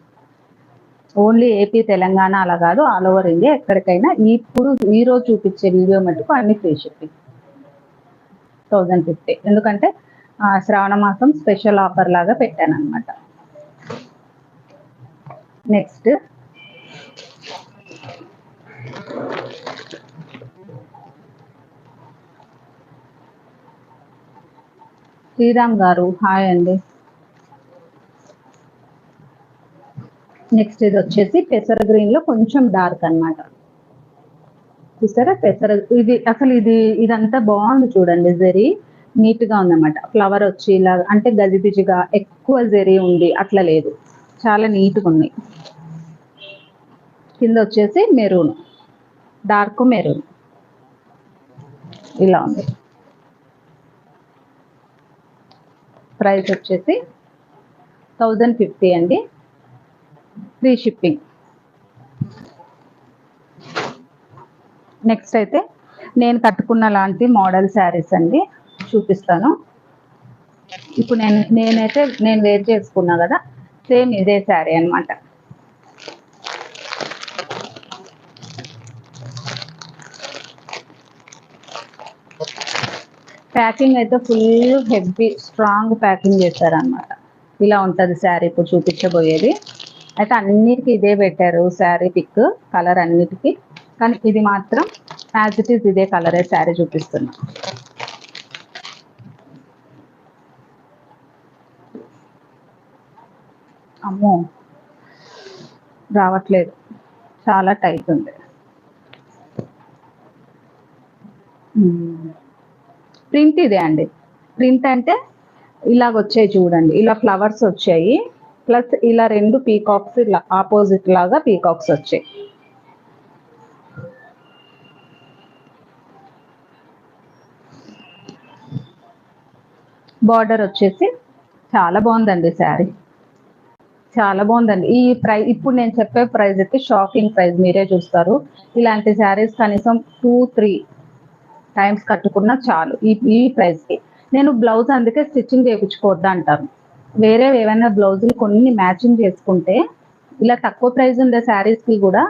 A: Only AP Telangana అలా కాదు, ఆల్ ఓవర్ ఇండియా ఎక్కడికైనా. ఇప్పుడు ఈరోజు చూపించే వీడియో మటుకు అన్ని ఫ్రీ షిప్పింగ్ 1050. ఎందుకంటే శ్రావణ మాసం స్పెషల్ ఆఫర్ లాగా పెట్టాను అనమాట. నెక్స్ట్ శ్రీరామ్ గారు, హాయ్ అండి. నెక్స్ట్ ఇది వచ్చేసి పెసర గ్రీన్ లో కొంచెం డార్క్ అనమాట, చూసారా పెసర. ఇది అసలు ఇదంతా బాగుంది చూడండి, జరీ నీట్ గా ఉందన్నమాట. ఫ్లవర్ వచ్చి ఇలా అంటే గజిబిజిగా ఎక్కువ జరీ ఉంది అట్లా లేదు, చాలా నీట్గా ఉన్నాయి. కింద వచ్చేసి మెరూన్, డార్క్ మెరూన్ ఇలా ఉంది. ప్రైస్ వచ్చేసి 1050 అండి, ఫ్రీ షిప్పింగ్. నెక్స్ట్ అయితే నేను కట్టుకున్న లాంటి మోడల్ శారీస్ అండి చూపిస్తాను. ఇప్పుడు నేను వేర్ చేసుకున్నా కదా, సేమ్ ఇదే శారీ అనమాట. ప్యాకింగ్ అయితే ఫుల్ హెవీ స్ట్రాంగ్ ప్యాకింగ్ చేశారనమాట. ఇలా ఉంటుంది శారీ ఇప్పుడు చూపించబోయేది. అయితే అన్నిటికీ ఇదే పెట్టారు శారీ పిక్, కలర్ అన్నిటికీ. కానీ ఇది మాత్రం యాజ్ ఇట్ ఈస్ ఇదే కలరే శారీ చూపిస్తున్నా. అమ్మో రావట్లేదు, చాలా టైట్ ఉంది. ప్రింట్ ఇదే అండి. ప్రింట్ అంటే ఇలాగ వచ్చాయి చూడండి, ఇలా ఫ్లవర్స్ వచ్చాయి, ప్లస్ ఇలా రెండు పీకాక్స్ ఇలా ఆపోజిట్ లాగా పీకాక్స్ వచ్చాయి. బార్డర్ వచ్చేసి చాలా బాగుందండి శారీ, చాలా బాగుందండి. ఈ ప్రైస్ ఇప్పుడు నేను చెప్పే ప్రైస్ అయితే షాకింగ్ ప్రైస్, మీరే చూస్తారు. ఇలాంటి శారీస్ కనీసం 2-3 టైమ్స్ కట్టుకున్నా చాలు ఈ ప్రైస్కి. నేను బ్లౌజ్ అందుకే స్టిచ్చింగ్ చేయించుకోవద్దు అంటాను. వేరే ఏమైనా బ్లౌజులు కొన్ని మ్యాచింగ్ చేసుకుంటే ఇలా తక్కువ ప్రైస్ ఉండే శారీస్కి కూడా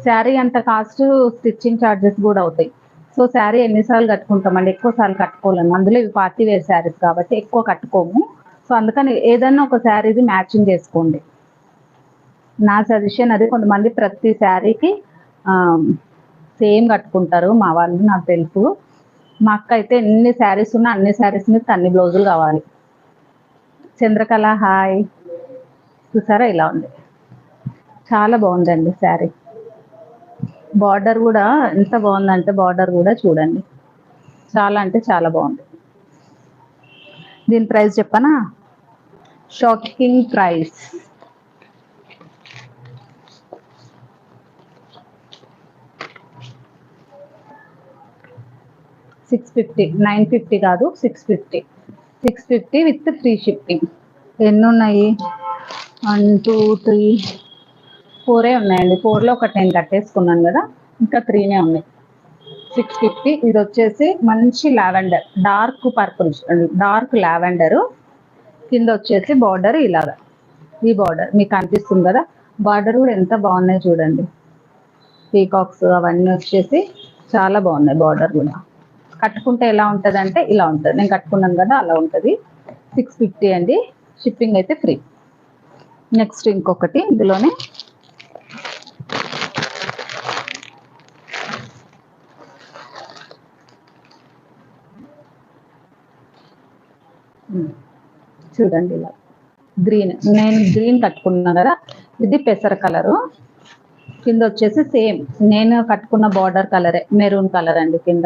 A: శారీ అంత కాస్ట్, స్టిచ్చింగ్ ఛార్జెస్ కూడా అవుతాయి. సో శారీ ఎన్నిసార్లు కట్టుకుంటామండి, ఎక్కువ సార్లు కట్టుకోలేము. అందులో ఇవి పార్టీ వేర్ శారీస్ కాబట్టి ఎక్కువ కట్టుకోము. సో అందుకని ఏదన్నా ఒక శారీది మ్యాచింగ్ చేసుకోండి. నా సజెషన్ అది. కొంతమంది ప్రతి శారీకి సేమ్ కట్టుకుంటారు మా వాళ్ళు, నాకు తెలుసు. మా అక్క అయితే ఎన్ని శారీస్ ఉన్నా అన్ని శారీస్ మీద అన్ని బ్లౌజులు కావాలి. చంద్రకళ హాయ్. చూసారా ఇలా ఉంది, చాలా బాగుందండి శారీ. బార్డర్ కూడా ఎంత బాగుందంటే, బార్డర్ కూడా చూడండి, చాలా అంటే చాలా బాగుంది. దీని ప్రైస్ చెప్పనా? Shocking price 650. 950 కాదు, 650. 650 విత్ ఫ్రీ షిప్పింగ్. ఎన్ని ఉన్నాయి? 1 2 3 4 ఉన్నాయండి. 4లో ఒక 10 కట్టేసుకున్నాను కదా, ఇంకా 3నే ఉన్నాయి. 650. ఇది వచ్చేసి మంచి lavender, dark purple, dark lavender. కింద వచ్చేసి బార్డర్ ఇలాగా, ఈ బార్డర్ మీకు కనిపిస్తుంది కదా. బార్డర్ కూడా ఎంత బాగున్నాయి చూడండి, పీకాక్స్ అవన్నీ వచ్చేసి చాలా బాగున్నాయి. బార్డర్ కూడా కట్టుకుంటే ఎలా ఉంటుంది అంటే ఇలా ఉంటుంది. నేను కట్టుకున్నాను కదా, అలా ఉంటుంది. 650 అండి, షిప్పింగ్ అయితే ఫ్రీ. నెక్స్ట్ ఇంకొకటి ఇందులోనే చూడండి ఇలా గ్రీన్. నేను గ్రీన్ కట్టుకున్నా కదా, ఇది పెసర కలరు. కింద వచ్చేసి సేమ్ నేను కట్టుకున్న బార్డర్ కలరే, మెరూన్ కలర్ అండి కింద.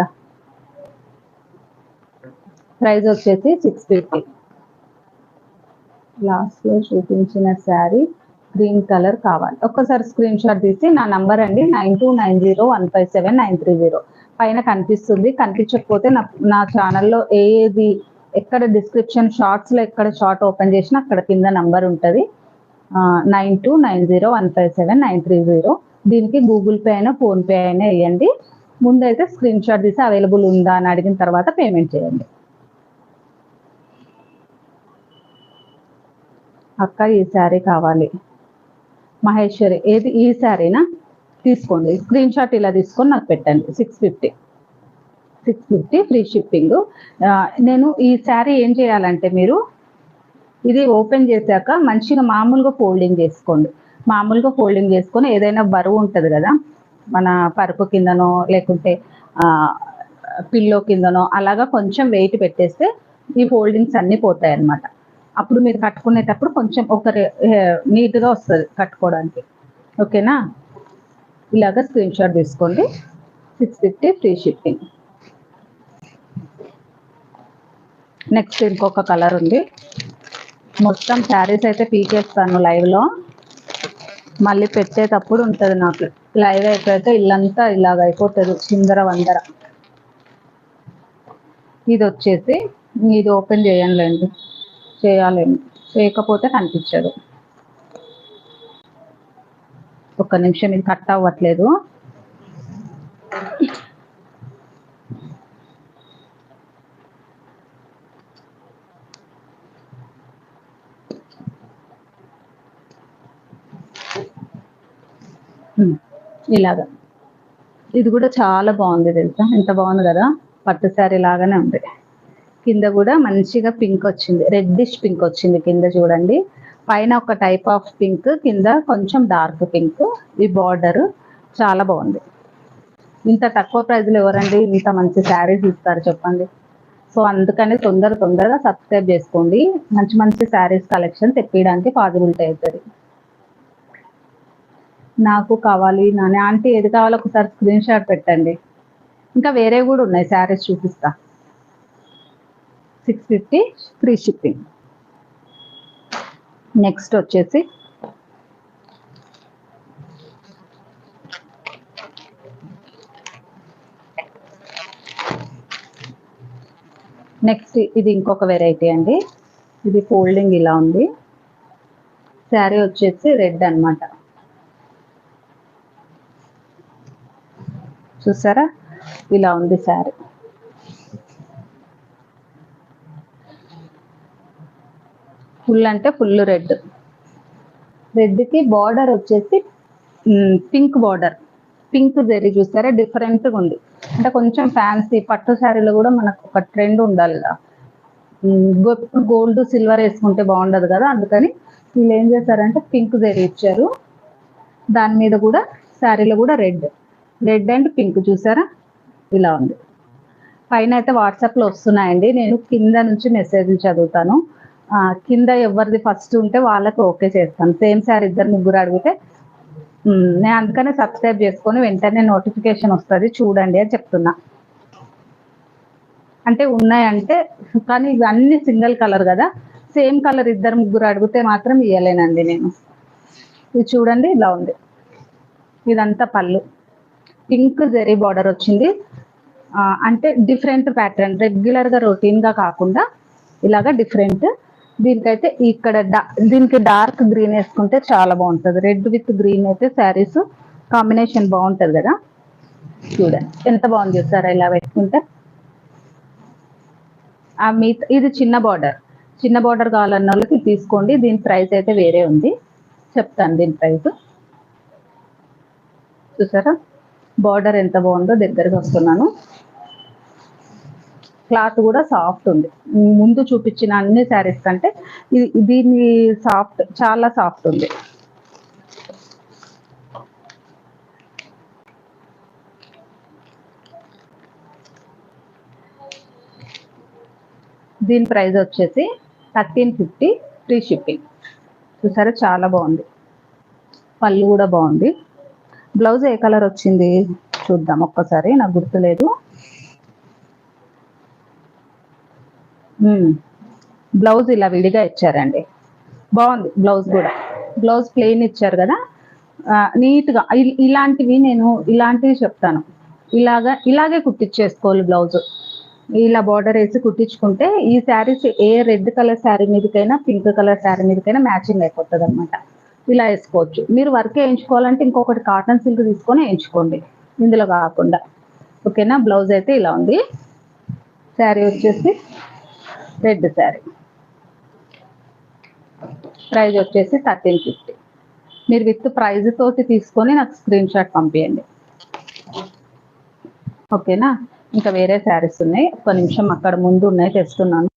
A: ప్రైస్ వచ్చేసి 650. లాస్ట్లో చూపించిన శారీ గ్రీన్ కలర్ కావాలి, ఒక్కసారి స్క్రీన్ షాట్ తీసి నా నంబర్ అండి 9290157930 పైన కనిపిస్తుంది. కనిపించకపోతే నా ఛానల్లో ఏది ఎక్కడ డిస్క్రిప్షన్ షార్ట్స్లో ఎక్కడ షార్ట్ ఓపెన్ చేసినా అక్కడ కింద నంబర్ ఉంటుంది, 9290157930. దీనికి గూగుల్ పే అయినా ఫోన్పే అయినా వేయండి. ముందైతే స్క్రీన్ షాట్ తీసి అవైలబుల్ ఉందా అని అడిగిన తర్వాత పేమెంట్ చేయండి. అక్క ఈ శారీ కావాలి మహేశ్వరి, ఏది ఈ శారీనా? తీసుకోండి, స్క్రీన్ షాట్ ఇలా తీసుకొని నాకు పెట్టండి. 650 ఫ్రీ షిప్పింగ్. నేను ఈ శారీ ఏం చేయాలంటే, మీరు ఇది ఓపెన్ చేశాక మంచిగా మామూలుగా ఫోల్డింగ్ చేసుకోండి. మామూలుగా ఫోల్డింగ్ చేసుకొని ఏదైనా బరువు ఉంటుంది కదా, మన పరుపు కిందనో లేకుంటే పిల్లో కిందనో అలాగా కొంచెం వెయిట్ పెట్టేస్తే ఈ ఫోల్డింగ్స్ అన్నీ పోతాయి అన్నమాట. అప్పుడు మీరు కట్టుకునేటప్పుడు కొంచెం నీట్గా వస్తుంది కట్టుకోవడానికి. ఓకేనా? ఇలాగ స్క్రీన్ షాట్ తీసుకోండి. 650 ఫ్రీ షిప్పింగ్. నెక్స్ట్ ఇంకొక కలర్ ఉంది. మొత్తం శారీస్ అయితే పీకేస్తాను లైవ్లో, మళ్ళీ పెట్టేటప్పుడు ఉంటుంది నాకు. లైవ్ అయిపోతే ఇల్లంతా ఇలాగ అయిపోతుంది, చిందర వందర. ఇది వచ్చేసి ఇది ఓపెన్ చేయండి, చేయాలేమో, చేయకపోతే కనిపించదు. ఒక్క నిమిషం, ఇది కట్ అవ్వట్లేదు. ఇలాగా ఇది కూడా చాలా బాగుంది తెలుసా, ఎంత బాగుంది కదా, పట్టు శారీ లాగానే ఉంది. కింద కూడా మంచిగా పింక్ వచ్చింది, రెడ్డిష్ పింక్ వచ్చింది కింద చూడండి. పైన ఒక టైప్ ఆఫ్ పింక్, కింద కొంచెం డార్క్ పింక్. ఈ బార్డర్ చాలా బాగుంది. ఇంత తక్కువ ప్రైస్లో ఎవరండి ఇంత మంచి శారీస్ ఇస్తారు చెప్పండి. సో అందుకని తొందరగా సబ్స్క్రైబ్ చేసుకోండి. మంచి మంచి శారీస్ కలెక్షన్ తెప్పించడానికి పాసిబిలిటీ అవుతుంది. నాకు కావాలి నాని ఆంటీ, ఏది కావాలో ఒకసారి స్క్రీన్ షాట్ పెట్టండి. ఇంకా వేరే కూడా ఉన్నాయి శారీస్, చూపిస్తా. 650 ఫ్రీ షిప్పింగ్. నెక్స్ట్ వచ్చేసి ఇది ఇంకొక వెరైటీ అండి. ఇది ఫోల్డింగ్ ఇలా ఉంది. శారీ వచ్చేసి రెడ్ అన్నమాట, చూసారా ఇలా ఉంది శారీ. ఫుల్ అంటే ఫుల్ రెడ్. రెడ్కి బార్డర్ వచ్చేసి పింక్ బార్డర్, పింక్ జరీ చూస్తారా, డిఫరెంట్గా ఉంది. అంటే కొంచెం ఫ్యాన్సీ పట్టు శారీలో కూడా మనకు ఒక ట్రెండ్ ఉండాలి కదా. గోల్డ్ సిల్వర్ వేసుకుంటే బాగుండదు కదా, అందుకని వీళ్ళు ఏం చేశారంటే పింక్ జరీ ఇచ్చారు. దాని మీద కూడా శారీలో కూడా రెడ్ అండ్ పింక్ చూసారా, ఇలా ఉంది. పైన అయితే వాట్సాప్లో వస్తున్నాయండి, నేను కింద నుంచి మెసేజ్లు చదువుతాను. కింద ఎవరిది ఫస్ట్ ఉంటే వాళ్ళకి ఓకే చేస్తాను. సేమ్ శారీ 2-3 అడిగితే నేను అందుకనే సబ్స్క్రైబ్ చేసుకొని వెంటనే నోటిఫికేషన్ వస్తుంది చూడండి అని చెప్తున్నా. అంటే ఉన్నాయంటే, కానీ ఇవన్నీ సింగిల్ కలర్ కదా, సేమ్ కలర్ 2-3 అడిగితే మాత్రం ఇవ్వలేనండి నేను. ఇది చూడండి ఇలా ఉంది. ఇదంతా పళ్ళు, పింక్ జరీ బార్డర్ వచ్చింది. అంటే డిఫరెంట్ ప్యాటర్న్, రెగ్యులర్గా రొటీన్గా కాకుండా ఇలాగా డిఫరెంట్. దీనికైతే ఇక్కడ దీనికి డార్క్ గ్రీన్ వేసుకుంటే చాలా బాగుంటుంది. రెడ్ విత్ గ్రీన్ అయితే శారీస్ కాంబినేషన్ బాగుంటుంది కదా. చూడండి ఎంత బాగుంది చూసారా ఇలా పెట్టుకుంటే. ఇది చిన్న బార్డర్ కావాలన్న వాళ్ళకి తీసుకోండి. దీని ప్రైస్ అయితే వేరే ఉంది, చెప్తాను దీని ప్రైస్. చూసారా బార్డర్ ఎంత బాగుందో, దగ్గరకు వస్తున్నాను. క్లాత్ కూడా సాఫ్ట్ ఉంది. ముందు చూపించిన అన్ని శారీస్ కంటే దీని సాఫ్ట్, చాలా సాఫ్ట్ ఉంది. దీని ప్రైస్ వచ్చేసి 1350 ఫ్రీ షిప్పింగ్. చూసారా చాలా బాగుంది. పళ్ళు కూడా బాగుంది. బ్లౌజ్ ఏ కలర్ వచ్చింది చూద్దాం ఒక్కసారి, నాకు గుర్తులేదు. బ్లౌజ్ ఇలా విడిగా ఇచ్చారండి, బాగుంది. బ్లౌజ్ ప్లెయిన్ ఇచ్చారు కదా, నీట్గా. ఇలాంటివి నేను ఇలాంటివి చెప్తాను, ఇలాగే కుట్టించేసుకోవాలి బ్లౌజ్. ఇలా బార్డర్ వేసి కుట్టించుకుంటే ఈ శారీస్ ఏ రెడ్ కలర్ శారీ మీదకైనా పింక్ కలర్ శారీ మీదకైనా మ్యాచింగ్ అయిపోతుంది అనమాట. ఇలా వేసుకోవచ్చు. మీరు వర్క్ వేయించుకోవాలంటే ఇంకొకటి కాటన్ సిల్క్ తీసుకొని వేయించుకోండి, ఇందులో కాకుండా. ఓకేనా. బ్లౌజ్ అయితే ఇలా ఉంది. శారీ వచ్చేసి రెడ్ శారీ, ప్రైస్ వచ్చేసి 1350. మీరు విత్ ప్రైజ్ తోటి తీసుకొని నాకు స్క్రీన్ షాట్ పంపించండి. ఓకేనా. ఇంకా వేరే శారీస్ ఉన్నాయి, ఒక్క నిమిషం అక్కడ ముందు ఉన్నాయి తెస్తున్నాను.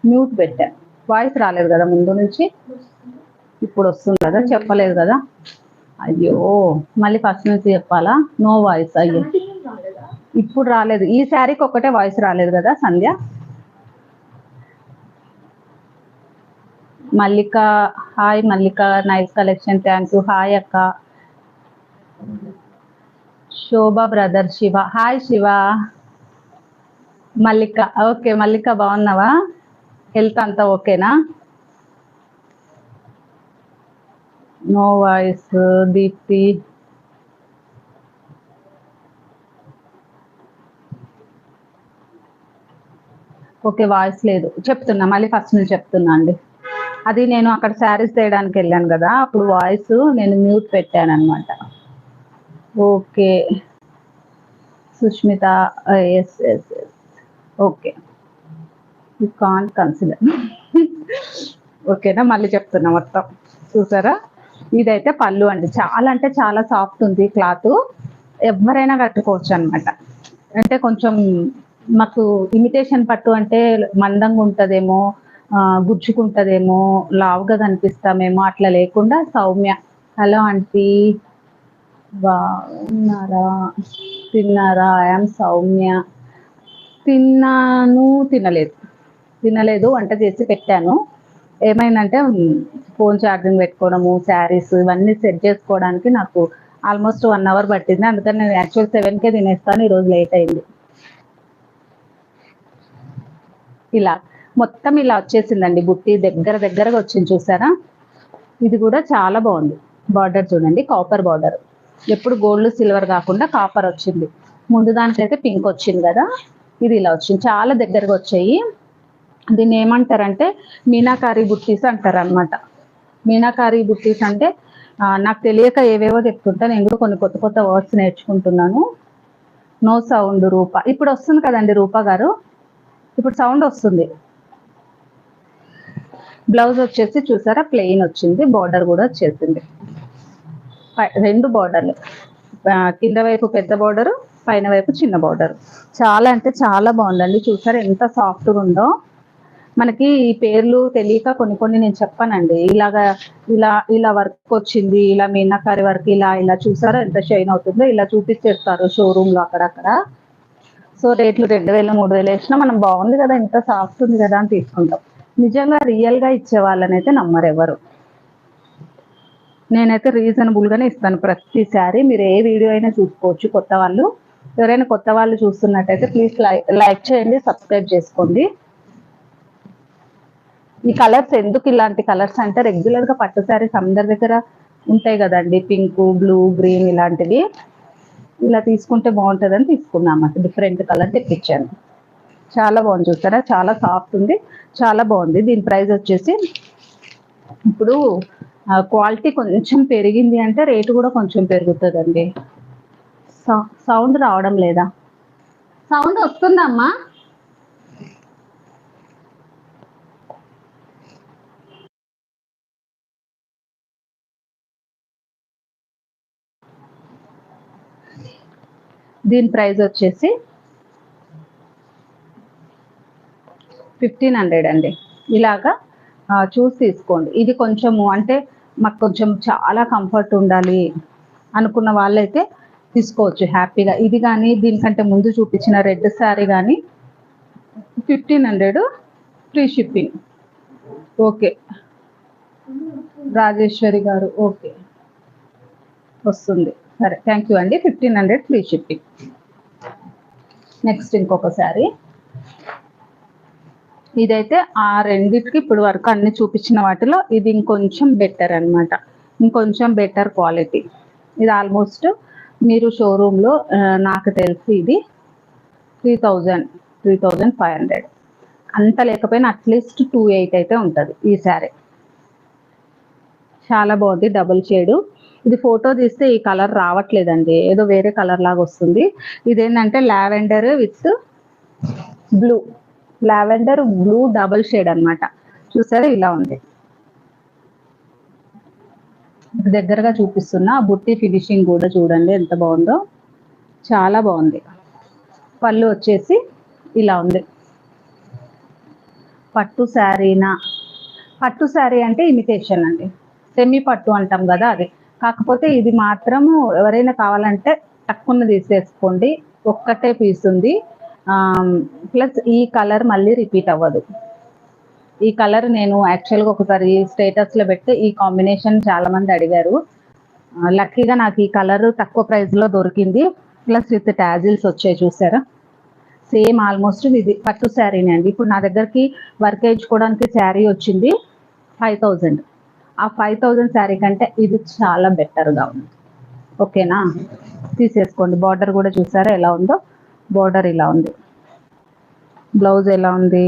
A: మ్యూట్ పెట్టా, వాయిస్ రాలేదు కదా ముందు నుంచి, ఇప్పుడు వస్తుంది కదా, చెప్పలేదు కదా. అయ్యో మళ్ళీ ఫస్ట్ నుంచి చెప్పాలా, నో వాయిస్. అయ్యో ఇప్పుడు రాలేదు, ఈ శారీకి ఒక్కటే వాయిస్ రాలేదు కదా Sandhya. Mallika hi Mallika, nice collection, thank you. Hi అక్క. Shobha brother Shiva, hi Shiva. Mallika, okay Mallika బాగున్నావా? హెల్త్ అంతా ఓకేనా? No voice Deepti. Okay voice లేదు, చెప్తున్నా మళ్ళీ ఫస్ట్ నుంచి చెప్తున్నా అండి. అది నేను అక్కడ శారీస్ చేయడానికి వెళ్ళాను కదా, అప్పుడు వాయిస్ నేను మ్యూట్ పెట్టాను అనమాట. Okay Sushmita, yes yes yes, okay you can't consider. ఓకేనా, మళ్ళీ చెప్తున్నా మొత్తం. చూసారా, ఇదైతే పళ్ళు అండి, చాలా అంటే చాలా సాఫ్ట్ ఉంది క్లాత్, ఎవరైనా కట్టుకోవచ్చు అనమాట. అంటే కొంచెం మాకు ఇమిటేషన్ పట్టు అంటే మందంగా ఉంటుందేమో, గుచ్చుకుంటుందేమో, లావుగా కనిపిస్తామేమో, అట్లా లేకుండా సౌమ్య. హలో ఆంటీ, బాగున్నారా? తిన్నారా? ఐఎమ్ సౌమ్య. తిన్నాను, తినలేదు, వంట చేసి పెట్టాను. ఏమైందంటే ఫోన్ ఛార్జింగ్ పెట్టుకోవడము, శారీస్ ఇవన్నీ సెట్ చేసుకోవడానికి నాకు ఆల్మోస్ట్ 1 అవర్ పట్టింది. అందుకని నేను యాక్చువల్ 7కే తినేస్తాను, ఈరోజు లేట్ అయింది. ఇలా మొత్తం ఇలా వచ్చేసిందండి, బుట్టి దగ్గరగా వచ్చింది చూసారా. ఇది కూడా చాలా బాగుంది. బార్డర్ చూడండి, కాపర్ బార్డర్, ఎప్పుడు గోల్డ్ సిల్వర్ కాకుండా కాపర్ వచ్చింది. ముందు దానికైతే పింక్ వచ్చింది కదా, ఇది ఇలా వచ్చింది, చాలా దగ్గరగా వచ్చాయి. దీన్ని ఏమంటారంటే మీనాకారి బుట్టీస్ అంటారు అనమాట. మీనాకారి బుట్టీస్ అంటే నాకు తెలియక ఏవేవో చెప్తుంటా, నేను కూడా కొన్ని కొత్త కొత్త వర్డ్స్ నేర్చుకుంటున్నాను. నో సౌండ్ రూప, ఇప్పుడు వస్తుంది కదండి రూప గారు, ఇప్పుడు సౌండ్ వస్తుంది. బ్లౌజ్ వచ్చేసి చూసారా ప్లెయిన్ వచ్చింది, బార్డర్ కూడా వచ్చేసింది, 2 బార్డర్లు, కింద వైపు పెద్ద బార్డరు, పైన వైపు చిన్న బార్డర్. చాలా అంటే చాలా బాగుందండి, చూసారా ఎంత సాఫ్ట్గా ఉందో. మనకి ఈ పేర్లు తెలియక కొన్ని నేను చెప్పానండి, ఇలా వర్క్ వచ్చింది, ఇలా మీనాకారి వర్క్, ఇలా చూసారా ఎంత షైన్ అవుతుందో, ఇలా చూపించేస్తారు షోరూమ్ లో అక్కడక్కడ. సో రేట్లు 2000 3000 వేసినా మనం బాగుంది కదా, ఇంత సాఫ్ట్ ఉంది కదా అని తీసుకుంటాం. నిజంగా రియల్ గా ఇచ్చే వాళ్ళని అయితే నమ్మరు ఎవరు. నేనైతే రీజనబుల్ గానే ఇస్తాను ప్రతిసారి. మీరు ఏ వీడియో అయినా చూసుకోవచ్చు. కొత్త వాళ్ళు, ఎవరైనా కొత్త వాళ్ళు చూస్తున్నట్టయితే ప్లీజ్ లైక్ చేయండి, సబ్స్క్రైబ్ చేసుకోండి. ఈ కలర్స్ ఎందుకు ఇలాంటి కలర్స్ అంటే, రెగ్యులర్ గా పట్టు శారీస్ అందరి దగ్గర ఉంటాయి కదండి, పింక్, బ్లూ, గ్రీన్ ఇలాంటివి. ఇలా తీసుకుంటే బాగుంటుందని తీసుకున్నాం, డిఫరెంట్ కలర్ తెప్పించాను. చాలా బాగుంది చూస్తారా, చాలా సాఫ్ట్ ఉంది, చాలా బాగుంది. దీని ప్రైస్ వచ్చేసి ఇప్పుడు క్వాలిటీ కొంచెం పెరిగింది అంటే రేటు కూడా కొంచెం పెరుగుతుందండి. సౌండ్ రావడం లేదా? సౌండ్ వస్తుందమ్మా? దీని ప్రైస్ వచ్చేసి 1500 అండి. ఇలాగా చూసి తీసుకోండి. ఇది కొంచెము అంటే మాకు కొంచెం చాలా కంఫర్ట్ ఉండాలి అనుకున్న వాళ్ళైతే తీసుకోవచ్చు హ్యాపీగా. ఇది కానీ దీనికంటే ముందు చూపించిన రెడ్ శారీ కానీ 1500 ఫ్రీ షిప్పింగ్. ఓకే రాజేశ్వరి గారు, ఓకే వస్తుంది, సరే థ్యాంక్ యూ అండి. 1500 ఫ్రీ షిప్పింగ్. నెక్స్ట్ ఇంకొక శారీ, ఇదైతే ఆ రెండిటికి ఇప్పుడు వరకు అన్ని చూపించిన వాటిలో ఇది ఇంకొంచెం బెటర్ అనమాట, ఇంకొంచెం బెటర్ క్వాలిటీ. ఇది ఆల్మోస్ట్ మీరు షోరూంలో నాకు తెలిసి ఇది 3500 అంత లేకపోయినా అట్లీస్ట్ 2800 అయితే ఉంటుంది ఈ శారీ. చాలా బాగుంది, డబుల్ షేడు. ఇది ఫోటో తీస్తే ఈ కలర్ రావట్లేదండి, ఏదో వేరే కలర్ లాగా వస్తుంది. ఇదేంటంటే lavender with blue, lavender blue double shade అనమాట. చూసారా ఇలా ఉంది, దగ్గరగా చూపిస్తున్నా. బుట్టి ఫినిషింగ్ కూడా చూడండి ఎంత బాగుందో, చాలా బాగుంది. పళ్ళు వచ్చేసి ఇలా ఉంది. పట్టు శారీనా? పట్టు శారీ అంటే ఇమిటేషన్ అండి, సెమీ పట్టు అంటాం కదా అది. కాకపోతే ఇది మాత్రము ఎవరైనా కావాలంటే తక్కువ తీసేసుకోండి, ఒక్కటే పీస్ ఉంది. ప్లస్ ఈ కలర్ మళ్ళీ రిపీట్ అవ్వదు. ఈ కలర్ నేను యాక్చువల్గా ఒకసారి స్టేటస్లో పెడితే ఈ కాంబినేషన్ చాలా మంది అడిగారు. లక్కీగా నాకు ఈ కలర్ తక్కువ ప్రైస్లో దొరికింది. ప్లస్ విత్ టాజిల్స్ వచ్చాయి చూసారా. సేమ్ ఆల్మోస్ట్ ఇది పట్టు శారీనే అండి. ఇప్పుడు నా దగ్గరికి వర్క్ వేయించుకోవడానికి శారీ వచ్చింది 5000. ఆ 5000 శారీ కంటే ఇది చాలా బెటర్గా ఉంది. ఓకేనా, తీసేసుకోండి. బార్డర్ కూడా చూసారా ఎలా ఉందో. బార్డర్ ఇలా ఉంది. బ్లౌజ్ ఎలా ఉంది,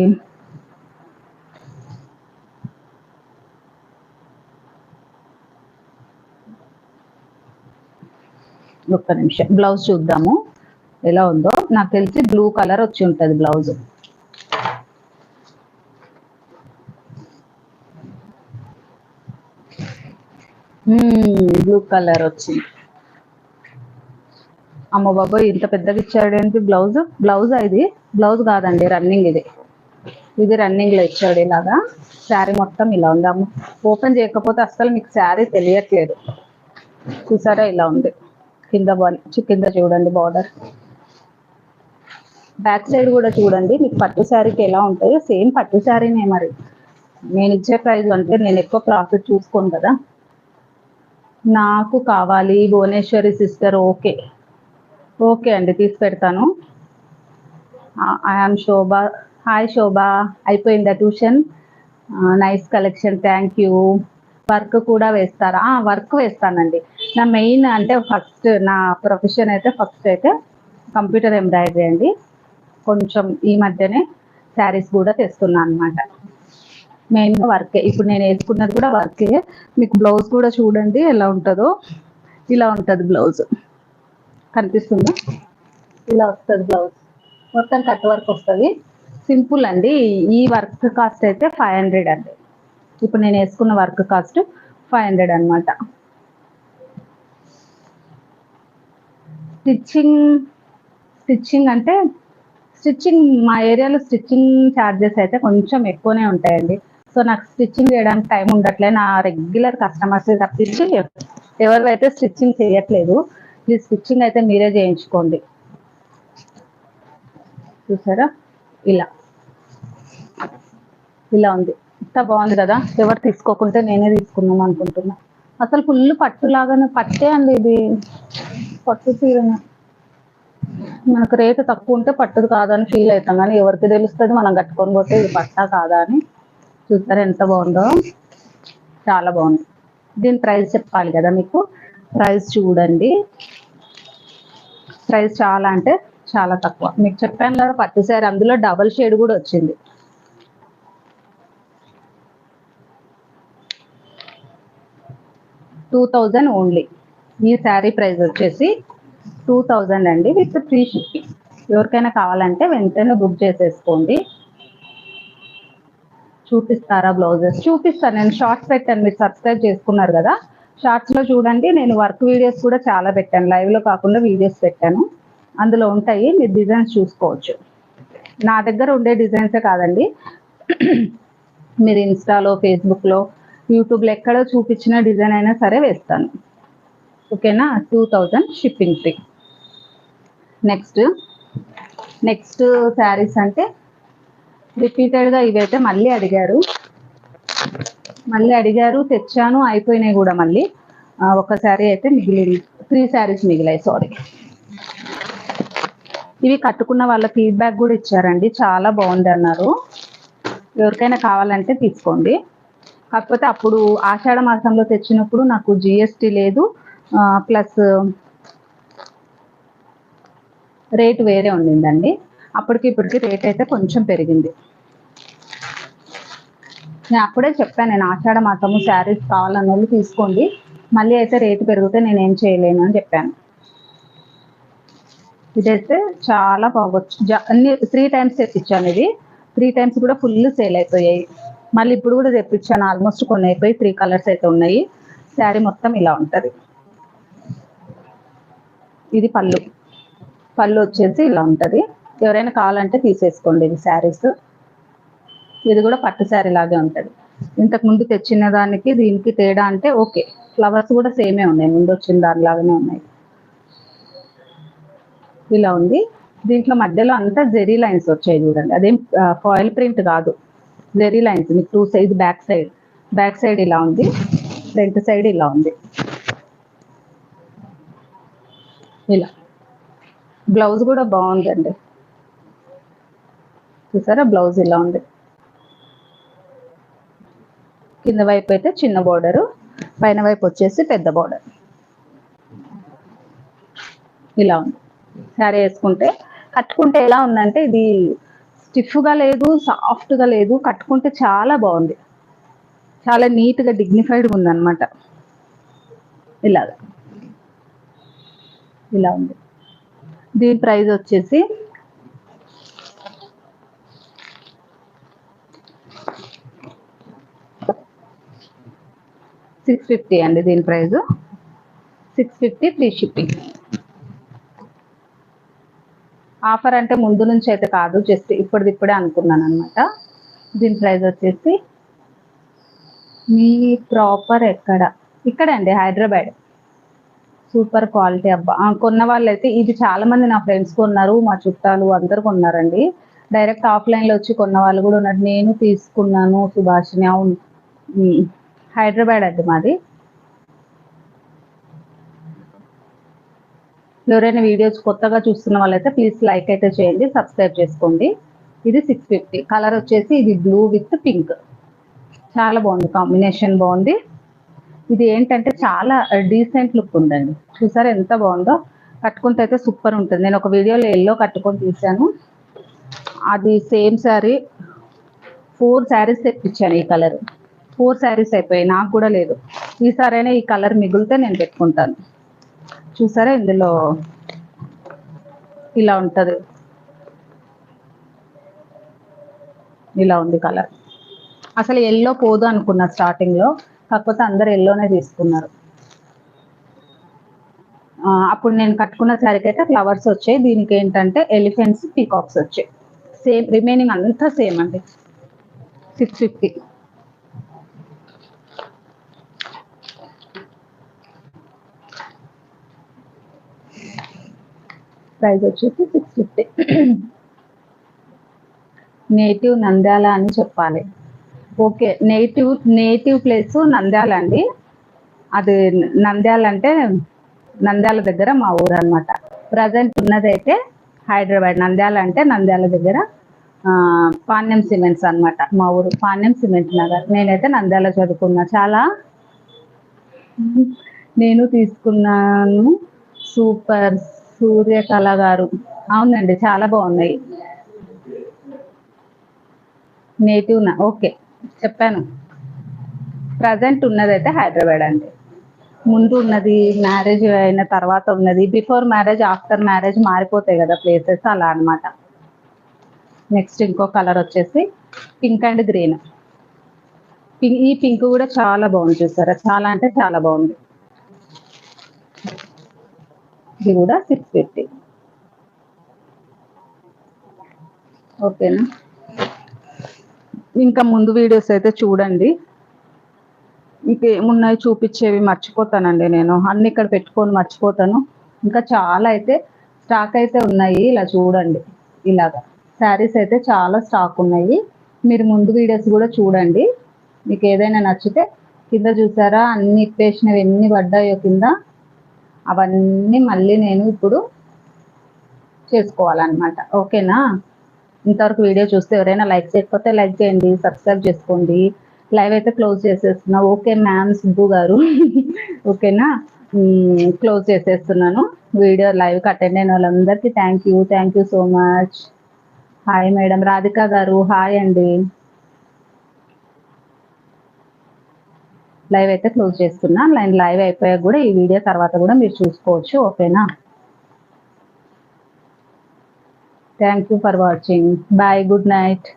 A: ఒక్క నిమిషం బ్లౌజ్ చూద్దాము ఎలా ఉందో. నాకు తెలిసి బ్లూ కలర్ వచ్చి ఉంటుంది బ్లౌజ్. బ్లూ కలర్ వచ్చింది. అమ్మ బాబాయ్ ఇంత పెద్దగా ఇచ్చాడు ఏంటి బ్లౌజ్. బ్లౌజ్ ఇది బ్లౌజ్ కాదండి, రన్నింగ్. ఇది రన్నింగ్ లో ఇచ్చాడు ఇలాగా. శారీ మొత్తం ఇలా ఉంది. అమ్మ ఓపెన్ చేయకపోతే అస్సలు మీకు శారీ తెలియట్లేదు. చూసారా ఇలా ఉంది. కింద చూడండి బార్డర్. బ్యాక్ సైడ్ కూడా చూడండి. మీకు పట్టు శారీకి ఎలా ఉంటాయో సేమ్ పట్టు శారీనే. మరి నేను ఇచ్చే ప్రైస్ అంటే నేను ఎక్కువ ప్రాఫిట్ చూసుకోను కదా. నాకు కావాలి భువనేశ్వరి సిస్టర్. ఓకే ఓకే అండి, తీసి పెడతాను. I'm Shobha. హాయ్ శోభ, అయిపోయిందా tuition? Nice collection, thank you. Work కూడా వేస్తారా? వర్క్ వేస్తానండి. నా మెయిన్ అంటే ఫస్ట్ నా ప్రొఫెషన్ అయితే ఫస్ట్ అయితే కంప్యూటర్ ఎంబ్రాయిడరీ అండి. కొంచెం ఈ మధ్యనే శారీస్ కూడా తెస్తున్నాను అనమాట. మెయిన్గా వర్కే. ఇప్పుడు నేను వేసుకున్నది కూడా వర్కే. మీకు బ్లౌజ్ కూడా చూడండి ఎలా ఉంటుందో. ఇలా ఉంటుంది బ్లౌజ్, కనిపిస్తుందా? ఇలా వస్తుంది బ్లౌజ్. మొత్తం కట్ వర్క్ వస్తుంది. సింపుల్ అండి. ఈ వర్క్ కాస్ట్ అయితే 500 అండి. ఇప్పుడు నేను వేసుకున్న వర్క్ కాస్ట్ 500 అనమాట. స్టిచ్చింగ్ అంటే మా ఏరియాలో స్టిచ్చింగ్ ఛార్జెస్ అయితే కొంచెం ఎక్కువనే ఉంటాయండి. సో నాకు స్టిచ్చింగ్ చేయడానికి టైం ఉండట్లే. నా రెగ్యులర్ కస్టమర్స్ తప్పించి ఎవరైతే స్టిచ్చింగ్ చేయట్లేదు. ఈ స్టిచ్చింగ్ అయితే మీరే చేయించుకోండి. చూసారా ఇలా ఉంది. ఇంత బాగుంది కదా. ఎవరు తీసుకోకుంటే నేనే తీసుకున్నాం అనుకుంటున్నా. అసలు ఫుల్ పట్టులాగానే పట్టే అండి ఇది. పట్టు చీరనే. మనకు రేటు తక్కువ ఉంటే పట్టుది కాదని ఫీల్ అవుతాం, కానీ ఎవరికి తెలుస్తుంది మనం కట్టుకొని పోతే ఇది పట్టా కాదా అని. చూసారా ఎంత బాగుందో, చాలా బాగుంది. దీని ప్రైస్ చెప్పాలి కదా మీకు. ప్రైస్ చూడండి. ప్రైస్ చాలా అంటే చాలా తక్కువ. మీకు చెప్పాను కదా పట్టు శారీ, అందులో డబల్ షేడ్ కూడా వచ్చింది. $2000 ఓన్లీ. ఈ శారీ ప్రైస్ వచ్చేసి 2000 అండి, విత్ ఫ్రీ షిప్పింగ్. ఎవరికైనా కావాలంటే వెంటనే బుక్ చేసేసుకోండి. చూపిస్తారా బ్లౌజెస్? చూపిస్తాను. నేను షార్ట్స్ పెట్టాను, మీరు సబ్స్క్రైబ్ చేసుకున్నారు కదా. షార్ట్స్లో చూడండి. నేను వర్క్ వీడియోస్ కూడా చాలా పెట్టాను, లైవ్లో కాకుండా వీడియోస్ పెట్టాను. అందులో ఉంటాయి, మీరు డిజైన్స్ చూసుకోవచ్చు. నా దగ్గర ఉండే డిజైన్సే కాదండి, మీరు ఇన్స్టాలో, ఫేస్బుక్లో, యూట్యూబ్లో ఎక్కడ చూపించిన డిజైన్ అయినా సరే వేస్తాను. ఓకేనా. 2000 షిప్పింగ్ ఫ్రీ. నెక్స్ట్ శారీస్ అంటే రిపీటెడ్గా ఇవైతే మళ్ళీ అడిగారు, తెచ్చాను, అయిపోయినాయి కూడా. మళ్ళీ ఒక శారీ అయితే మిగిలింది. 3 శారీస్ మిగిలాయి, సారీ. ఇవి కట్టుకున్న వాళ్ళ ఫీడ్బ్యాక్ కూడా ఇచ్చారండి, చాలా బాగుంది అన్నారు. ఎవరికైనా కావాలంటే తీసుకోండి. కాకపోతే అప్పుడు ఆషాఢ మాసంలో తెచ్చినప్పుడు నాకు జిఎస్టీ లేదు, ప్లస్ రేటు వేరే ఉండిందండి. అప్పటికి ఇప్పటికి రేట్ అయితే కొంచెం పెరిగింది. నేను అప్పుడే చెప్పాను, నేను ఆషాఢ మాసము శారీస్ కావాలన్న వాళ్ళు తీసుకోండి, మళ్ళీ అయితే రేటు పెరిగితే నేనేం చేయలేను అని చెప్పాను. ఇదైతే చాలా బాగొచ్చు. అన్ని 3 టైమ్స్ తెప్పించాను. ఇది 3 టైమ్స్ కూడా ఫుల్ సేల్ అయిపోయాయి. మళ్ళీ ఇప్పుడు కూడా తెప్పించాను, ఆల్మోస్ట్ కొన్ని అయిపోయి. 3 కలర్స్ అయితే ఉన్నాయి. శారీ మొత్తం ఇలా ఉంటుంది. ఇది పళ్ళు వచ్చేసి ఇలా ఉంటుంది. ఎవరైనా కావాలంటే తీసేసుకోండి. ఇది శారీస్. ఇది కూడా పట్టు శారీ లాగే ఉంటుంది. ఇంతకు ముందు తెచ్చిన దానికి దీనికి తేడా అంటే ఓకే, ఫ్లవర్స్ కూడా సేమే ఉన్నాయి, ముందు వచ్చిన దానిలాగానే ఉన్నాయి. ఇలా ఉంది. దీంట్లో మధ్యలో అంతా జెరీ లైన్స్ వచ్చాయి చూడండి, అదేం ఫాయిల్ ప్రింట్ కాదు. జెరీ లైన్స్ మీకు టూ సైడ్ బ్యాక్ సైడ్ ఇలా ఉంది, ఫ్రంట్ సైడ్ ఇలా ఉంది. ఇలా బ్లౌజ్ కూడా బాగుందండి, చూసారా బ్లౌజ్ ఇలా ఉంది. కింద వైపు అయితే చిన్న బోర్డరు, పైన వైపు వచ్చేసి పెద్ద బోర్డర్. ఇలా ఉంది శారీ వేసుకుంటే. కట్టుకుంటే ఎలా ఉందంటే ఇది స్టిఫ్గా లేదు, సాఫ్ట్గా లేదు, కట్టుకుంటే చాలా బాగుంది, చాలా నీట్గా డిగ్నిఫైడ్గా ఉందన్నమాట. ఇలాగా ఇలా ఉంది. దీని ప్రైస్ వచ్చేసి 650 అండి. దీని ప్రైస్ 650 ఫ్రీ షిప్పింగ్. ఆఫర్ అంటే ముందు నుంచి అయితే కాదు, జస్ట్ ఇప్పుడే అనుకున్నాను అనమాట. దీని ప్రైస్ వచ్చేసి, మీ ప్రాపర్ ఎక్కడ? ఇక్కడే అండి, హైదరాబాద్. సూపర్ క్వాలిటీ అబ్బా. కొన్న వాళ్ళు అయితే ఇది చాలా మంది నా ఫ్రెండ్స్ కొన్నారు, మా చుట్టాలు అందరు కొన్నారండి. డైరెక్ట్ ఆఫ్లైన్లో వచ్చి కొన్న వాళ్ళు కూడా ఉన్నారు. నేను తీసుకున్నాను సుభాషిని. అవును, హైదరాబాద్ అండి మాది. ఎవరైనా వీడియోస్ కొత్తగా చూస్తున్న వాళ్ళైతే ప్లీజ్ లైక్ అయితే చేయండి, సబ్స్క్రైబ్ చేసుకోండి. ఇది 650. కలర్ వచ్చేసి ఇది బ్లూ విత్ పింక్, చాలా బాగుంది, కాంబినేషన్ బాగుంది. ఇది ఏంటంటే చాలా డీసెంట్ లుక్ ఉందండి, చూసారా ఎంత బాగుందో. కట్టుకుంటే అయితే సూపర్ ఉంటుంది. నేను ఒక వీడియోలో ఎల్లో కట్టుకొని తీసాను, అది సేమ్ శారీ 4 శారీస్ తెప్పించాను. ఈ కలర్ 4 శారీస్ అయిపోయాయి, నాకు కూడా లేదు. ఈసారైనా ఈ కలర్ మిగిలితే నేను పెట్టుకుంటాను. చూసారా ఇందులో ఇలా ఉంటుంది, ఇలా ఉంది కలర్. అసలు ఎల్లో పోదు అనుకున్నా స్టార్టింగ్లో, కాకపోతే అందరు ఎల్లోనే తీసుకున్నారు. అప్పుడు నేను కట్టుకున్న శారీకి అయితే ఫ్లవర్స్ వచ్చాయి, దీనికి ఏంటంటే ఎలిఫెంట్స్, పీకాక్స్ వచ్చాయి. సేమ్, రిమైనింగ్ అంతా సేమ్ అండి. 650. ప్రైస్ వచ్చేసి 650. నేటివ్ నంద్యాల అని చెప్పాలి. ఓకే, నేటివ్ ప్లేస్ నంద్యాల అండి. అది నంద్యాల అంటే నంద్యాల దగ్గర మా ఊరు అనమాట. ప్రజెంట్ ఉన్నదైతే హైదరాబాద్. నంద్యాల అంటే నంద్యాల దగ్గర పాణ్యం సిమెంట్స్ అనమాట మా ఊరు, పాణ్యం సిమెంట్ నగర్. నేనైతే నంద్యాల చదువుకున్నా. చాలా నేను తీసుకున్నాను. సూపర్ సూర్యకళ గారు, అవునండి చాలా బాగున్నాయి. నేటివ్ ఓకే చెప్పాను. ప్రజెంట్ ఉన్నదైతే హైదరాబాద్ అండి. ముందు ఉన్నది, మ్యారేజ్ అయిన తర్వాత ఉన్నది, బిఫోర్ మ్యారేజ్, ఆఫ్టర్ మ్యారేజ్ మారిపోతాయి కదా ప్లేసెస్, అలా అనమాట. నెక్స్ట్ ఇంకో కలర్ వచ్చేసి పింక్ అండ్ గ్రీన్. ఈ పింక్ కూడా చాలా బాగుంది, చూసారా, చాలా అంటే చాలా బాగుంది. ఇది కూడా 650. ఓకేనా. ఇంకా ముందు వీడియోస్ అయితే చూడండి, ఇంకేమున్నాయి చూపించేవి మర్చిపోతానండి. నేను అన్ని ఇక్కడ పెట్టుకొని మర్చిపోతాను. ఇంకా చాలా అయితే స్టాక్ అయితే ఉన్నాయి, ఇలా చూడండి. ఇలాగా శారీస్ అయితే చాలా స్టాక్ ఉన్నాయి. మీరు ముందు వీడియోస్ కూడా చూడండి. మీకు ఏదైనా నచ్చితే కింద చూసారా అన్ని ఇప్పేసినవి ఎన్ని పడ్డాయో కింద, అవన్నీ మళ్ళీ నేను ఇప్పుడు చేసుకోవాలన్నమాట. ఓకేనా. ఇంతవరకు వీడియో చూస్తే ఎవరైనా లైక్ చేయకపోతే లైక్ చేయండి, సబ్స్క్రైబ్ చేసుకోండి. లైవ్ అయితే క్లోజ్ చేసేస్తున్నా. ఓకే మ్యామ్ సుబ్బు గారు ఓకేనా, క్లోజ్ చేసేస్తున్నాను. వీడియో లైవ్కి అటెండ్ అయిన వాళ్ళందరికీ thank you so much. Hi madam Radhika గారు, హాయ్ అండి. లైవ్ అయితే క్లోజ్ చేస్తున్నా. లైవ్ అయిపోయాక కూడా ఈ వీడియో తర్వాత కూడా మీరు చూసుకోవచ్చు. ఓకేనా. Thank you for watching. Bye, good night.